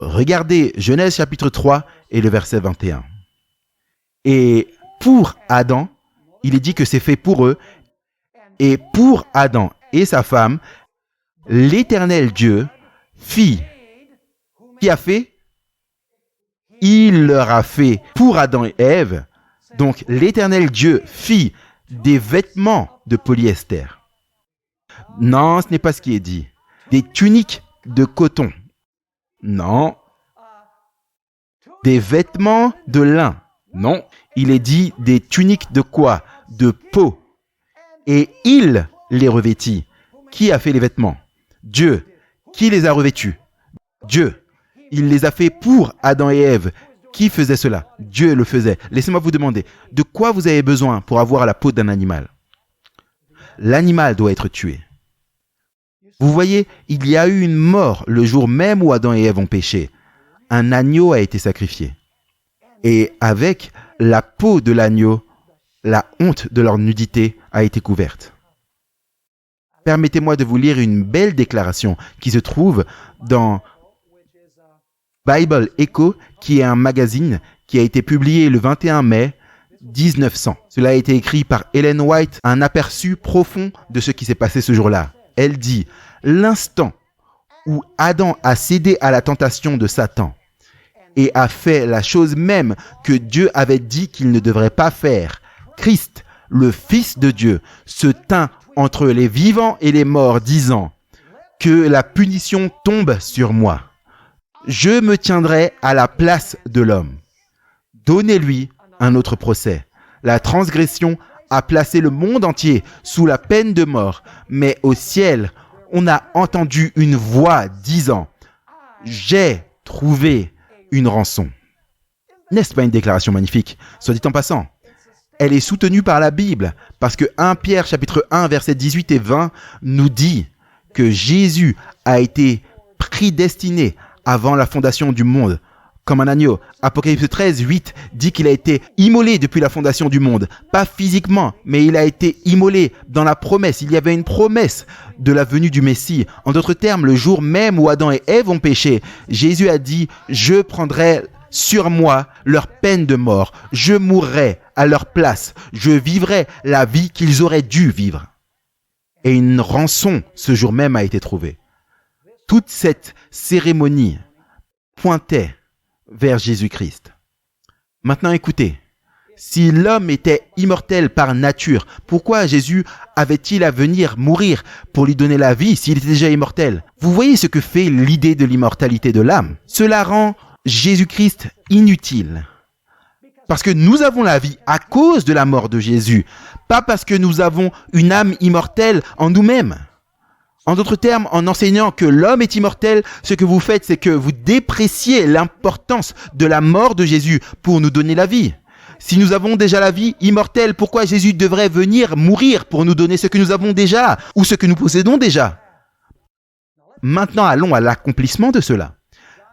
Regardez Genèse chapitre 3 et le verset 21. Et pour Adam, il est dit que c'est fait pour eux. Et pour Adam et sa femme, l'Éternel Dieu fit. Qui a fait? Il leur a fait pour Adam et Ève. Donc l'Éternel Dieu fit des vêtements de polyester. Non, ce n'est pas ce qui est dit. Des tuniques de coton. Non. Des vêtements de lin. Non. Il est dit des tuniques de quoi? De peau. et il les revêtit. Qui a fait les vêtements? Dieu. Qui les a revêtus? Dieu. Il les a fait pour Adam et Ève. Qui faisait cela? Dieu le faisait. Laissez-moi vous demander, de quoi vous avez besoin pour avoir la peau d'un animal? L'animal doit être tué. Vous voyez, il y a eu une mort le jour même où Adam et Ève ont péché. Un agneau a été sacrifié. Et avec la peau de l'agneau, la honte de leur nudité a été couverte. Permettez-moi de vous lire une belle déclaration qui se trouve dans Bible Echo, qui est un magazine qui a été publié le 21 mai 1900. Cela a été écrit par Ellen White, un aperçu profond de ce qui s'est passé ce jour-là. Elle dit « L'instant où Adam a cédé à la tentation de Satan et a fait la chose même que Dieu avait dit qu'il ne devrait pas faire, Christ, le Fils de Dieu, se tint entre les vivants et les morts, disant « Que la punition tombe sur moi. Je me tiendrai à la place de l'homme. Donnez-lui un autre procès. La transgression a placé le monde entier sous la peine de mort, mais au ciel, on a entendu une voix disant « J'ai trouvé une rançon. » N'est-ce pas une déclaration magnifique? Soit dit en passant, elle est soutenue par la Bible, parce que 1 Pierre chapitre 1 versets 18 et 20 nous dit que Jésus a été prédestiné avant la fondation du monde, comme un agneau. Apocalypse 13, 8 dit qu'il a été immolé depuis la fondation du monde. Pas physiquement, mais il a été immolé dans la promesse. Il y avait une promesse de la venue du Messie. En d'autres termes, le jour même où Adam et Ève ont péché, Jésus a dit « Je prendrai sur moi leur peine de mort. Je mourrai à leur place. Je vivrai la vie qu'ils auraient dû vivre. » Et une rançon, ce jour même, a été trouvée. Toute cette cérémonie pointait vers Jésus-Christ. Maintenant, écoutez. Si l'homme était immortel par nature, pourquoi Jésus avait-il à venir mourir pour lui donner la vie s'il était déjà immortel? Vous voyez ce que fait l'idée de l'immortalité de l'âme? Cela rend Jésus-Christ inutile. Parce que nous avons la vie à cause de la mort de Jésus, pas parce que nous avons une âme immortelle en nous-mêmes. En d'autres termes, en enseignant que l'homme est immortel, ce que vous faites, c'est que vous dépréciez l'importance de la mort de Jésus pour nous donner la vie. Si nous avons déjà la vie immortelle, pourquoi Jésus devrait venir mourir pour nous donner ce que nous avons déjà ou ce que nous possédons déjà? Maintenant, allons à l'accomplissement de cela.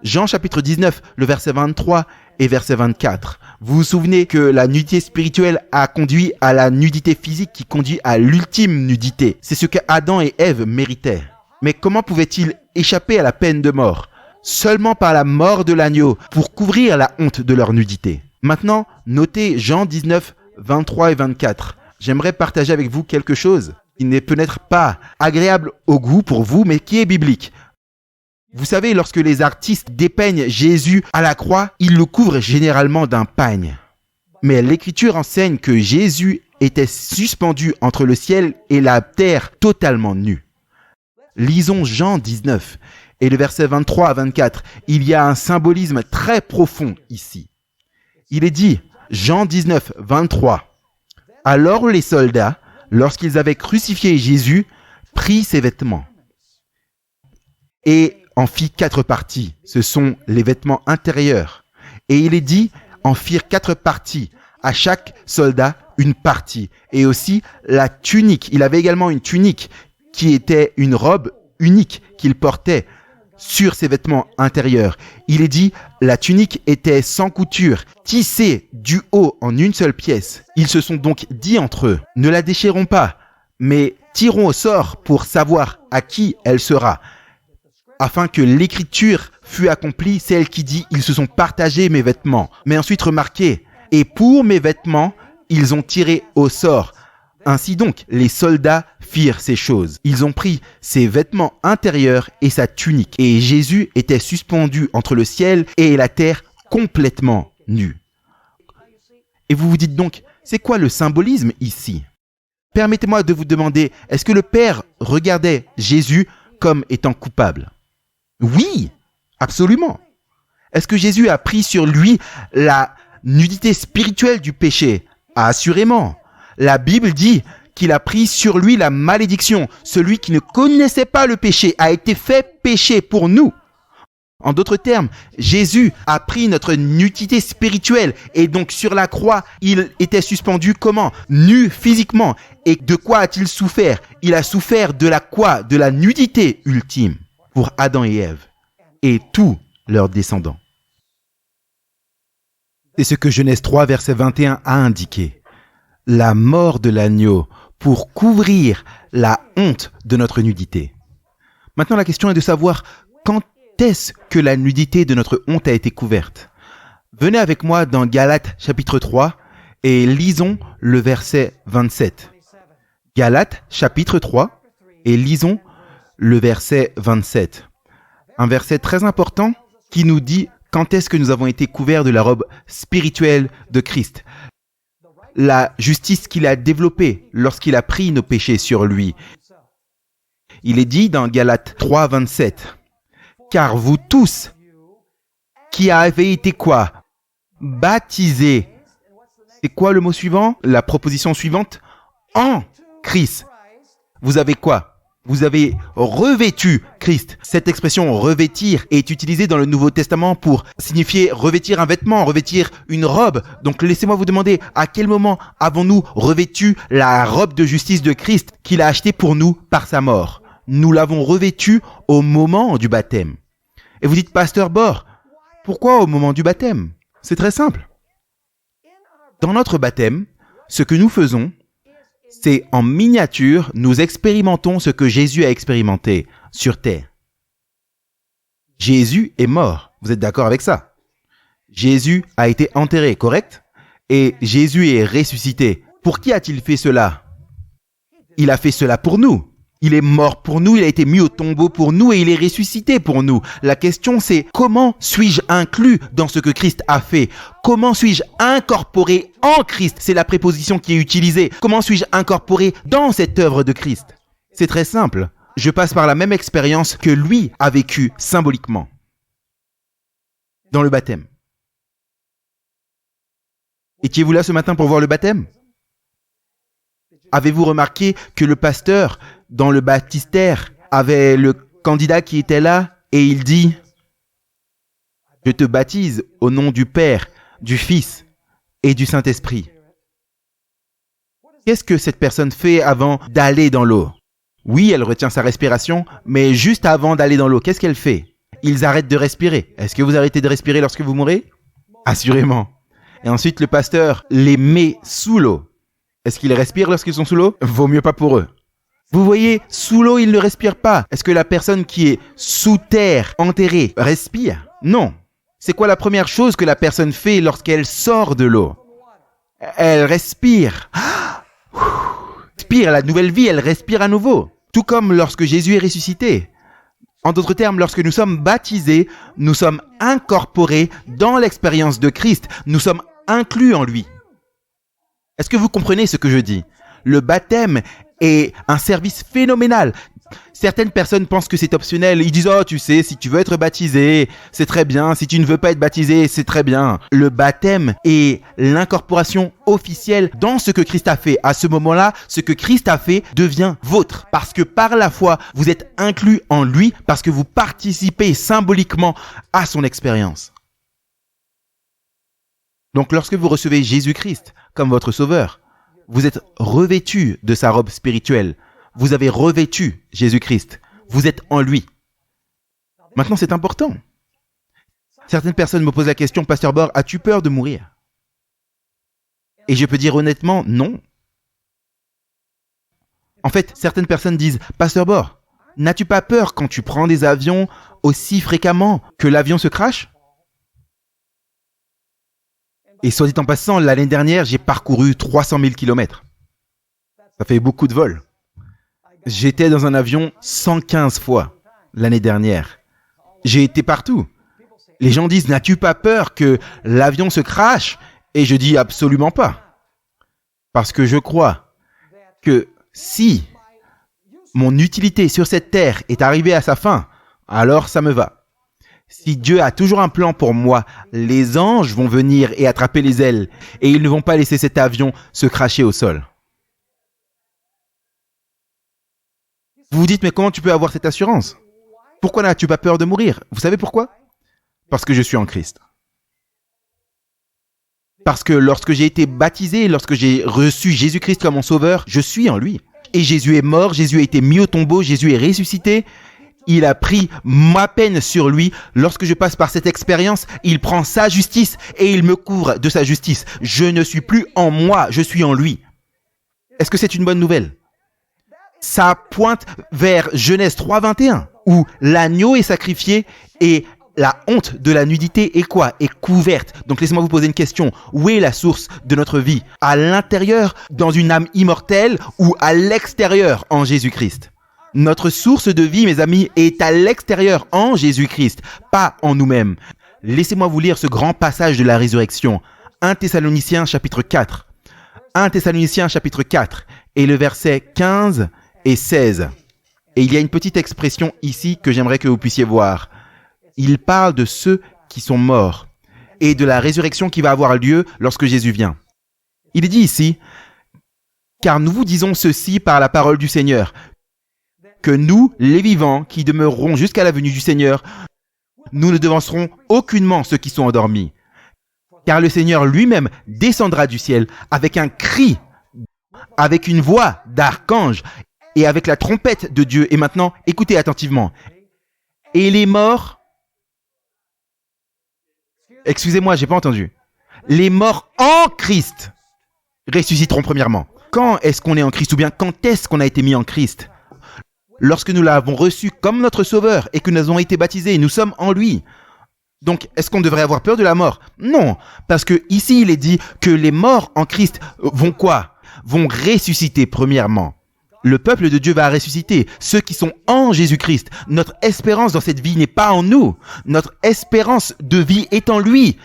Jean chapitre 19, le verset 23 et verset 24. Vous vous souvenez que la nudité spirituelle a conduit à la nudité physique qui conduit à l'ultime nudité. C'est ce que Adam et Ève méritaient. Mais comment pouvaient-ils échapper à la peine de mort? Seulement par la mort de l'agneau pour couvrir la honte de leur nudité. Maintenant, notez Jean 19, 23 et 24. J'aimerais partager avec vous quelque chose qui n'est peut-être pas agréable au goût pour vous, mais qui est biblique. Vous savez, lorsque les artistes dépeignent Jésus à la croix, ils le couvrent généralement d'un pagne. Mais l'Écriture enseigne que Jésus était suspendu entre le ciel et la terre totalement nu. Lisons Jean 19 et le verset 23 à 24. Il y a un symbolisme très profond ici. Il est dit, Jean 19, 23. Alors les soldats, lorsqu'ils avaient crucifié Jésus, prirent ses vêtements et en fit 4 parties. Ce sont les vêtements intérieurs. Et il est dit, en firent 4 parties. À chaque soldat, une partie. Et aussi la tunique. Il avait également une tunique qui était une robe unique qu'il portait sur ses vêtements intérieurs. Il est dit, la tunique était sans couture, tissée du haut en une seule pièce. Ils se sont donc dit entre eux, ne la déchirons pas, mais tirons au sort pour savoir à qui elle sera. Afin que l'écriture fût accomplie, celle qui dit « Ils se sont partagés mes vêtements ». Mais ensuite remarquez, « Et pour mes vêtements, ils ont tiré au sort ». Ainsi donc, les soldats firent ces choses. Ils ont pris ses vêtements intérieurs et sa tunique. Et Jésus était suspendu entre le ciel et la terre complètement nu. Et vous vous dites donc, c'est quoi le symbolisme ici? Permettez-moi de vous demander, est-ce que le Père regardait Jésus comme étant coupable? Oui, absolument. Est-ce que Jésus a pris sur lui la nudité spirituelle du péché? Assurément. La Bible dit qu'il a pris sur lui la malédiction. Celui qui ne connaissait pas le péché a été fait péché pour nous. En d'autres termes, Jésus a pris notre nudité spirituelle et donc sur la croix, il était suspendu comment? Nu physiquement. Et de quoi a-t-il souffert? Il a souffert de la quoi? De la nudité ultime pour Adam et Ève et tous leurs descendants. C'est ce que Genèse 3, verset 21 a indiqué. La mort de l'agneau pour couvrir la honte de notre nudité. Maintenant, la question est de savoir quand est-ce que la nudité de notre honte a été couverte. Venez avec moi dans Galates chapitre 3 et lisons le verset 27. Galates chapitre 3 et lisons le verset 27. Un verset très important qui nous dit quand est-ce que nous avons été couverts de la robe spirituelle de Christ. La justice qu'il a développée lorsqu'il a pris nos péchés sur lui. Il est dit dans Galates 3, 27. Car vous tous qui avez été quoi? Baptisés. C'est quoi le mot suivant? La proposition suivante? En Christ. Vous avez quoi? Vous avez revêtu Christ. Cette expression revêtir est utilisée dans le Nouveau Testament pour signifier revêtir un vêtement, revêtir une robe. Donc laissez-moi vous demander à quel moment avons-nous revêtu la robe de justice de Christ qu'il a achetée pour nous par sa mort? Nous l'avons revêtu au moment du baptême. Et vous dites, Pasteur Bor, pourquoi au moment du baptême? C'est très simple. Dans notre baptême, ce que nous faisons, c'est en miniature, nous expérimentons ce que Jésus a expérimenté sur terre. Jésus est mort. Vous êtes d'accord avec ça? Jésus a été enterré, correct? Et Jésus est ressuscité. Pour qui a-t-il fait cela? Il a fait cela pour nous. Il est mort pour nous, il a été mis au tombeau pour nous et il est ressuscité pour nous. La question c'est comment suis-je inclus dans ce que Christ a fait? Comment suis-je incorporé en Christ? C'est la préposition qui est utilisée. Comment suis-je incorporé dans cette œuvre de Christ? C'est très simple. Je passe par la même expérience que lui a vécue symboliquement dans le baptême. Étiez-vous là ce matin pour voir le baptême? Avez-vous remarqué que le pasteur, dans le baptistère, avait le candidat qui était là et il dit « Je te baptise au nom du Père, du Fils et du Saint-Esprit. » Qu'est-ce que cette personne fait avant d'aller dans l'eau? Oui, elle retient sa respiration, mais juste avant d'aller dans l'eau, qu'est-ce qu'elle fait? Ils arrêtent de respirer. Est-ce que vous arrêtez de respirer lorsque vous mourrez? Assurément. Et ensuite, le pasteur les met sous l'eau. Est-ce qu'ils respirent lorsqu'ils sont sous l'eau? Vaut mieux pas pour eux. Vous voyez, sous l'eau, ils ne respirent pas. Est-ce que la personne qui est sous terre, enterrée, respire? Non. C'est quoi la première chose que la personne fait lorsqu'elle sort de l'eau? Elle respire. Respire la nouvelle vie, elle respire à nouveau. Tout comme lorsque Jésus est ressuscité. En d'autres termes, lorsque nous sommes baptisés, nous sommes incorporés dans l'expérience de Christ. Nous sommes inclus en lui. Est-ce que vous comprenez ce que je dis? Le baptême est un service phénoménal. Certaines personnes pensent que c'est optionnel. Ils disent « Oh, tu sais, si tu veux être baptisé, c'est très bien. Si tu ne veux pas être baptisé, c'est très bien. » Le baptême est l'incorporation officielle dans ce que Christ a fait. À ce moment-là, ce que Christ a fait devient vôtre. Parce que par la foi, vous êtes inclus en lui, parce que vous participez symboliquement à son expérience. Donc lorsque vous recevez Jésus-Christ comme votre sauveur, vous êtes revêtu de sa robe spirituelle. Vous avez revêtu Jésus-Christ. Vous êtes en lui. Maintenant, c'est important. Certaines personnes me posent la question, Pasteur Bor, as-tu peur de mourir? Et je peux dire honnêtement, non. En fait, certaines personnes disent, Pasteur Bor, n'as-tu pas peur quand tu prends des avions aussi fréquemment que l'avion se crache? Et soit dit en passant, l'année dernière, j'ai parcouru 300 000 kilomètres. Ça fait beaucoup de vols. J'étais dans un avion 115 fois l'année dernière. J'ai été partout. Les gens disent, n'as-tu pas peur que l'avion se crache? Et je dis absolument pas. Parce que je crois que si mon utilité sur cette terre est arrivée à sa fin, alors ça me va. Si Dieu a toujours un plan pour moi, les anges vont venir et attraper les ailes et ils ne vont pas laisser cet avion se cracher au sol. Vous vous dites, mais comment tu peux avoir cette assurance? Pourquoi n'as-tu pas peur de mourir? Vous savez pourquoi? Parce que je suis en Christ. Parce que lorsque j'ai été baptisé, lorsque j'ai reçu Jésus-Christ comme mon sauveur, je suis en lui. Et Jésus est mort, Jésus a été mis au tombeau, Jésus est ressuscité. Il a pris ma peine sur lui. Lorsque je passe par cette expérience, il prend sa justice et il me couvre de sa justice. Je ne suis plus en moi, je suis en lui. Est-ce que c'est une bonne nouvelle? Ça pointe vers Genèse 3, 21, où l'agneau est sacrifié et la honte de la nudité est quoi? Est couverte. Donc laissez-moi vous poser une question. Où est la source de notre vie? À l'intérieur, dans une âme immortelle, ou à l'extérieur, en Jésus-Christ? Notre source de vie, mes amis, est à l'extérieur, en Jésus-Christ, pas en nous-mêmes. Laissez-moi vous lire ce grand passage de la résurrection. 1 Thessaloniciens chapitre 4. 1 Thessaloniciens chapitre 4 et le verset 15 et 16. Et il y a une petite expression ici que j'aimerais que vous puissiez voir. Il parle de ceux qui sont morts et de la résurrection qui va avoir lieu lorsque Jésus vient. Il est dit ici, « Car nous vous disons ceci par la parole du Seigneur, que nous, les vivants, qui demeurerons jusqu'à la venue du Seigneur, nous ne devancerons aucunement ceux qui sont endormis. Car le Seigneur lui-même descendra du ciel avec un cri, avec une voix d'archange et avec la trompette de Dieu. » Et maintenant, écoutez attentivement. « Et les morts... » Excusez-moi, j'ai pas entendu. Les morts en Christ ressusciteront premièrement. Quand est-ce qu'on est en Christ? Ou bien quand est-ce qu'on a été mis en Christ? Lorsque nous l'avons reçu comme notre sauveur et que nous avons été baptisés, nous sommes en lui. Donc, est-ce qu'on devrait avoir peur de la mort? Non, parce que ici il est dit que les morts en Christ vont quoi? Vont ressusciter premièrement. Le peuple de Dieu va ressusciter, ceux qui sont en Jésus-Christ. Notre espérance dans cette vie n'est pas en nous. Notre espérance de vie est en lui.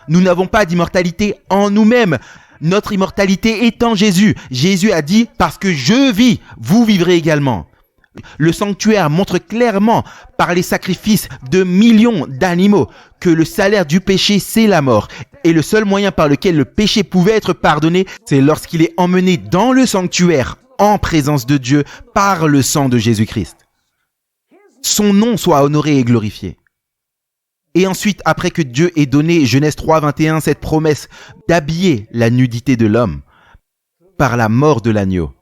Nous n'avons pas d'immortalité en nous-mêmes. Notre immortalité est en Jésus. Jésus a dit, parce que je vis, vous vivrez également. Le sanctuaire montre clairement, par les sacrifices de millions d'animaux, que le salaire du péché, c'est la mort. Et le seul moyen par lequel le péché pouvait être pardonné, c'est lorsqu'il est emmené dans le sanctuaire, en présence de Dieu, par le sang de Jésus-Christ. Son nom soit honoré et glorifié. Et ensuite, après que Dieu ait donné, Genèse 3, 21, cette promesse d'habiller la nudité de l'homme par la mort de l'agneau,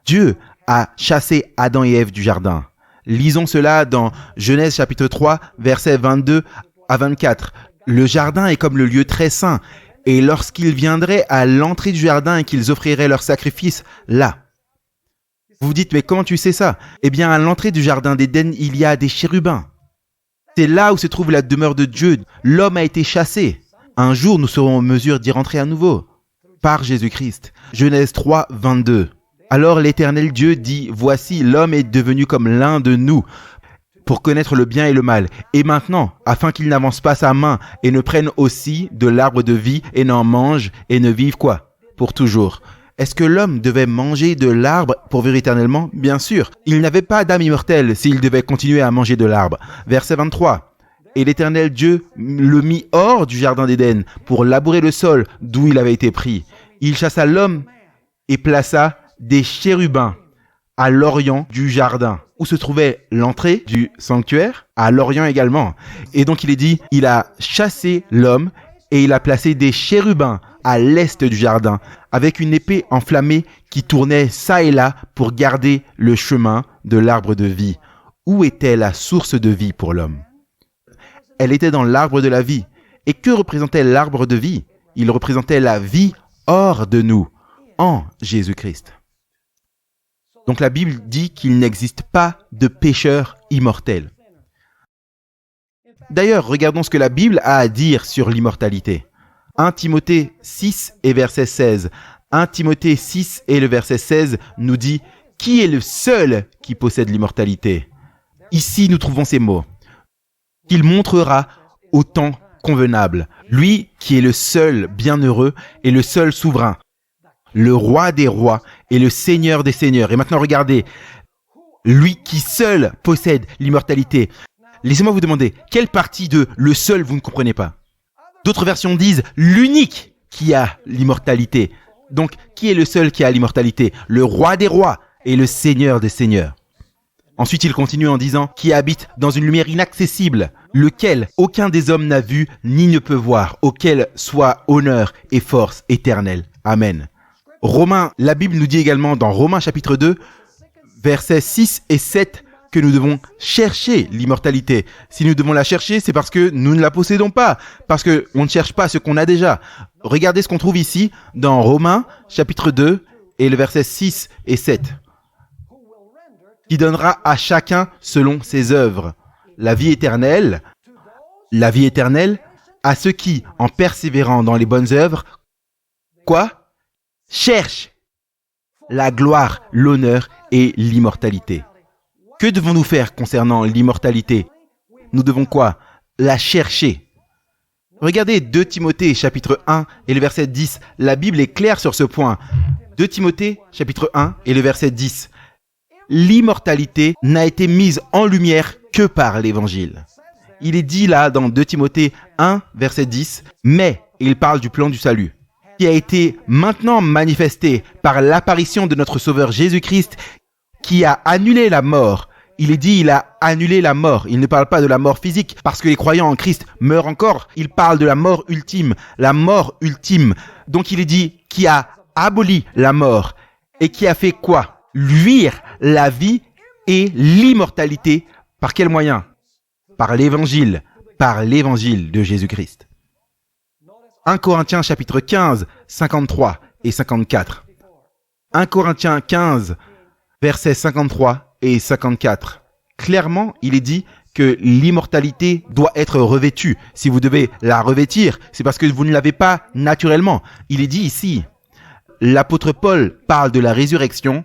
Dieu a chassé Adam et Ève du jardin. Lisons cela dans Genèse chapitre 3, versets 22 à 24. Le jardin est comme le lieu très saint, et lorsqu'ils viendraient à l'entrée du jardin et qu'ils offriraient leur sacrifice, là. Vous vous dites, mais comment tu sais ça? Eh bien, à l'entrée du jardin d'Éden, il y a des chérubins. C'est là où se trouve la demeure de Dieu. L'homme a été chassé. Un jour, nous serons en mesure d'y rentrer à nouveau, par Jésus-Christ. Genèse 3, 22. Alors l'Éternel Dieu dit, « Voici, l'homme est devenu comme l'un de nous, pour connaître le bien et le mal. Et maintenant, afin qu'il n'avance pas sa main et ne prenne aussi de l'arbre de vie et n'en mange et ne vive quoi? Pour toujours. » Est-ce que l'homme devait manger de l'arbre pour vivre éternellement? Bien sûr. Il n'avait pas d'âme immortelle s'il devait continuer à manger de l'arbre. Verset 23. Et l'Éternel Dieu le mit hors du jardin d'Éden pour labourer le sol d'où il avait été pris. Il chassa l'homme et plaça des chérubins à l'orient du jardin, où se trouvait l'entrée du sanctuaire, à l'orient également. Et donc il est dit, il a chassé l'homme et il a placé des chérubins à l'est du jardin, avec une épée enflammée qui tournait çà et là pour garder le chemin de l'arbre de vie. Où était la source de vie pour l'homme? Elle était dans l'arbre de la vie. Et que représentait l'arbre de vie? Il représentait la vie hors de nous, en Jésus-Christ. Donc la Bible dit qu'il n'existe pas de pécheur immortel. D'ailleurs, regardons ce que la Bible a à dire sur l'immortalité. 1 Timothée 6 et verset 16. 1 Timothée 6 et le verset 16 nous dit « Qui est le seul qui possède l'immortalité ?» Ici, nous trouvons ces mots. « Qu'il montrera au temps convenable, lui qui est le seul bienheureux et le seul souverain, le roi des rois et le seigneur des seigneurs. » Et maintenant, regardez, lui qui seul possède l'immortalité. Laissez-moi vous demander, quelle partie de « le seul » vous ne comprenez pas? D'autres versions disent « l'unique qui a l'immortalité ». Donc, qui est le seul qui a l'immortalité? Le roi des rois et le seigneur des seigneurs. Ensuite, il continue en disant « qui habite dans une lumière inaccessible, lequel aucun des hommes n'a vu ni ne peut voir, auquel soit honneur et force éternelle. Amen. » Romains, la Bible nous dit également dans Romains chapitre 2, versets 6 et 7, que nous devons chercher l'immortalité. Si nous devons la chercher, c'est parce que nous ne la possédons pas, parce qu'on ne cherche pas ce qu'on a déjà. Regardez ce qu'on trouve ici dans Romains chapitre 2 et le verset 6 et 7. Qui donnera à chacun selon ses œuvres. La vie éternelle à ceux qui, en persévérant dans les bonnes œuvres, quoi? Cherchent la gloire, l'honneur et l'immortalité. Que devons-nous faire concernant l'immortalité? Nous devons quoi? La chercher. Regardez 2 Timothée chapitre 1 et le verset 10. La Bible est claire sur ce point. 2 Timothée chapitre 1 et le verset 10. L'immortalité n'a été mise en lumière que par l'Évangile. Il est dit là dans 2 Timothée 1 verset 10, mais il parle du plan du salut, qui a été maintenant manifesté par l'apparition de notre Sauveur Jésus-Christ, qui a annulé la mort. Il est dit, il a annulé la mort. Il ne parle pas de la mort physique, parce que les croyants en Christ meurent encore. Il parle de la mort ultime. La mort ultime. Donc il est dit, qui a aboli la mort et qui a fait quoi? Luire la vie et l'immortalité. Par quel moyen? Par l'évangile de Jésus-Christ. 1 Corinthiens chapitre 15, 53 et 54. 1 Corinthiens 15, versets 53 et 54. Clairement, il est dit que l'immortalité doit être revêtue. Si vous devez la revêtir, c'est parce que vous ne l'avez pas naturellement. Il est dit ici, l'apôtre Paul parle de la résurrection,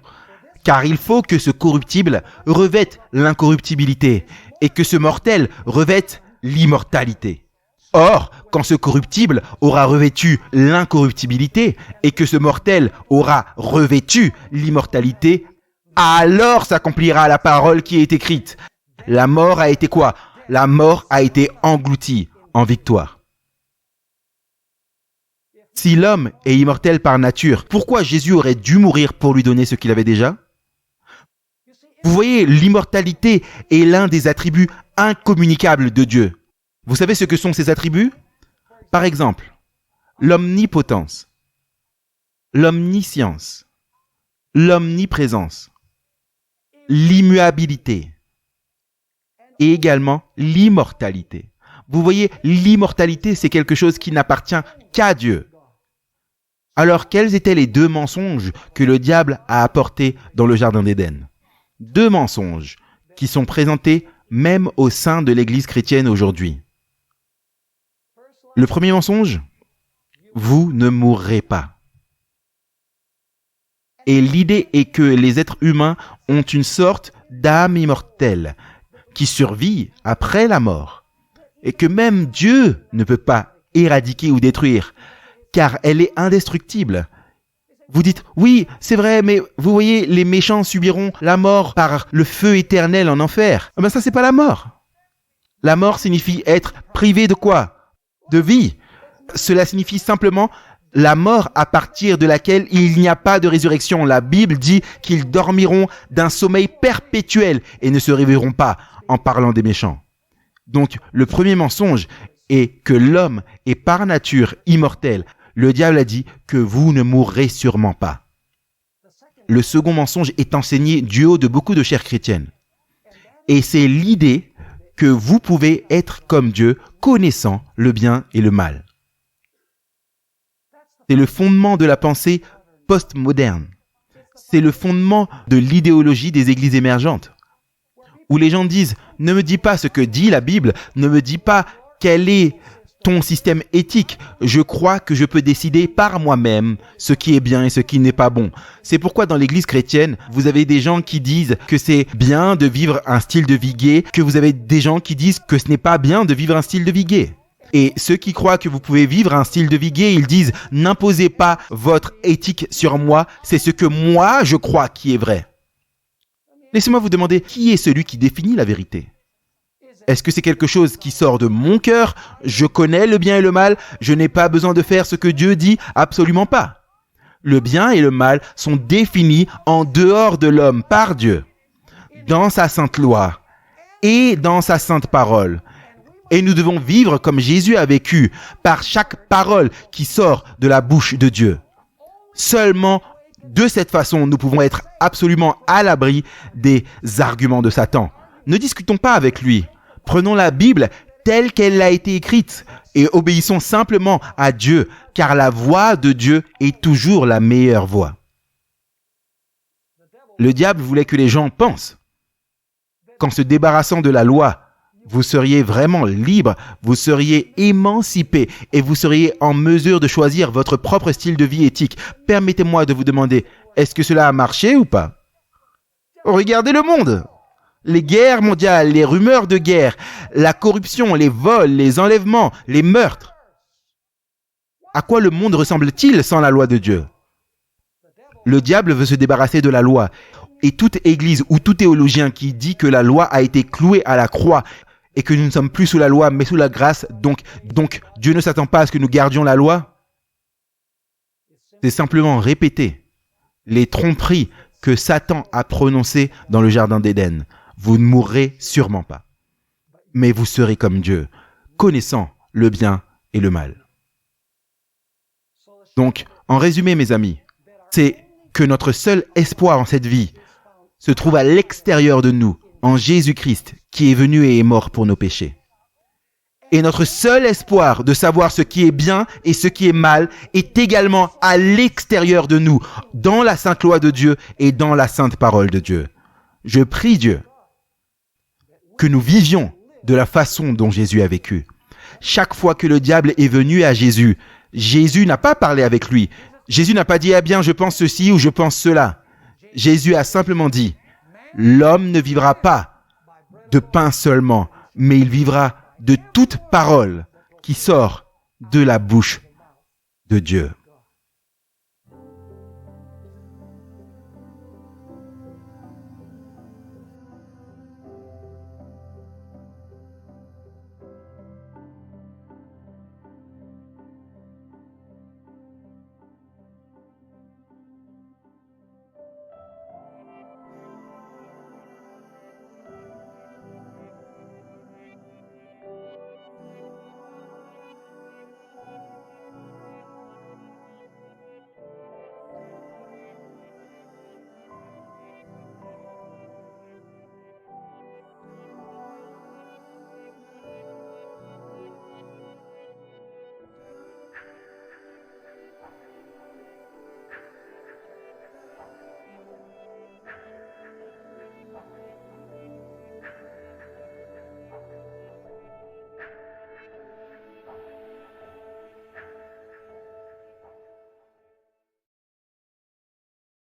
car il faut que ce corruptible revête l'incorruptibilité et que ce mortel revête l'immortalité. Or, quand ce corruptible aura revêtu l'incorruptibilité et que ce mortel aura revêtu l'immortalité, alors s'accomplira la parole qui est écrite. La mort a été quoi? La mort a été engloutie en victoire. Si l'homme est immortel par nature, pourquoi Jésus aurait dû mourir pour lui donner ce qu'il avait déjà? Vous voyez, l'immortalité est l'un des attributs incommunicables de Dieu. Vous savez ce que sont ces attributs? Par exemple, l'omnipotence, l'omniscience, l'omniprésence, l'immuabilité et également l'immortalité. Vous voyez, l'immortalité, c'est quelque chose qui n'appartient qu'à Dieu. Alors, quels étaient les 2 mensonges que le diable a apportés dans le jardin d'Éden? 2 mensonges qui sont présentés même au sein de l'Église chrétienne aujourd'hui. Le premier mensonge, vous ne mourrez pas. Et l'idée est que les êtres humains ont une sorte d'âme immortelle qui survit après la mort et que même Dieu ne peut pas éradiquer ou détruire car elle est indestructible. Vous dites, oui, c'est vrai, mais vous voyez, les méchants subiront la mort par le feu éternel en enfer. Ben ça, c'est pas la mort. La mort signifie être privé de quoi? De vie. Cela signifie simplement la mort à partir de laquelle il n'y a pas de résurrection. La Bible dit qu'ils dormiront d'un sommeil perpétuel et ne se réveilleront pas en parlant des méchants. Donc, le premier mensonge est que l'homme est par nature immortel. Le diable a dit que vous ne mourrez sûrement pas. Le second mensonge est enseigné du haut de beaucoup de chaires chrétiennes. Et c'est l'idée que vous pouvez être comme Dieu, connaissant le bien et le mal. C'est le fondement de la pensée postmoderne. C'est le fondement de l'idéologie des églises émergentes. Où les gens disent, ne me dis pas ce que dit la Bible, ne me dis pas quel est ton système éthique. Je crois que je peux décider par moi-même ce qui est bien et ce qui n'est pas bon. C'est pourquoi dans l'église chrétienne, vous avez des gens qui disent que c'est bien de vivre un style de vie gay, que vous avez des gens qui disent que ce n'est pas bien de vivre un style de vie gay. Et ceux qui croient que vous pouvez vivre un style de vie gay, ils disent « N'imposez pas votre éthique sur moi, c'est ce que moi je crois qui est vrai. » Laissez-moi vous demander, qui est celui qui définit la vérité? Est-ce que c'est quelque chose qui sort de mon cœur? Je connais le bien et le mal, je n'ai pas besoin de faire ce que Dieu dit? Absolument pas. Le bien et le mal sont définis en dehors de l'homme par Dieu. dans sa sainte loi et dans sa sainte parole. Et nous devons vivre comme Jésus a vécu, par chaque parole qui sort de la bouche de Dieu. Seulement de cette façon, nous pouvons être absolument à l'abri des arguments de Satan. Ne discutons pas avec lui. Prenons la Bible telle qu'elle a été écrite et obéissons simplement à Dieu, car la voix de Dieu est toujours la meilleure voix. Le diable voulait que les gens pensent qu'en se débarrassant de la loi, vous seriez vraiment libre, vous seriez émancipé et vous seriez en mesure de choisir votre propre style de vie éthique. Permettez-moi de vous demander, est-ce que cela a marché ou pas? Regardez le monde! Les guerres mondiales, les rumeurs de guerre, la corruption, les vols, les enlèvements, les meurtres. À quoi le monde ressemble-t-il sans la loi de Dieu? Le diable veut se débarrasser de la loi. Et toute église ou tout théologien qui dit que la loi a été clouée à la croix et que nous ne sommes plus sous la loi mais sous la grâce, donc Dieu ne s'attend pas à ce que nous gardions la loi, c'est simplement répéter les tromperies que Satan a prononcées dans le jardin d'Éden. Vous ne mourrez sûrement pas, mais vous serez comme Dieu, connaissant le bien et le mal. Donc, en résumé, mes amis, c'est que notre seul espoir en cette vie se trouve à l'extérieur de nous, en Jésus-Christ, qui est venu et est mort pour nos péchés. Et notre seul espoir de savoir ce qui est bien et ce qui est mal est également à l'extérieur de nous, dans la sainte loi de Dieu et dans la sainte parole de Dieu. Je prie Dieu que nous vivions de la façon dont Jésus a vécu. Chaque fois que le diable est venu à Jésus, Jésus n'a pas parlé avec lui. Jésus n'a pas dit « Ah bien, je pense ceci ou je pense cela ». Jésus a simplement dit « L'homme ne vivra pas de pain seulement, mais il vivra de toute parole qui sort de la bouche de Dieu. »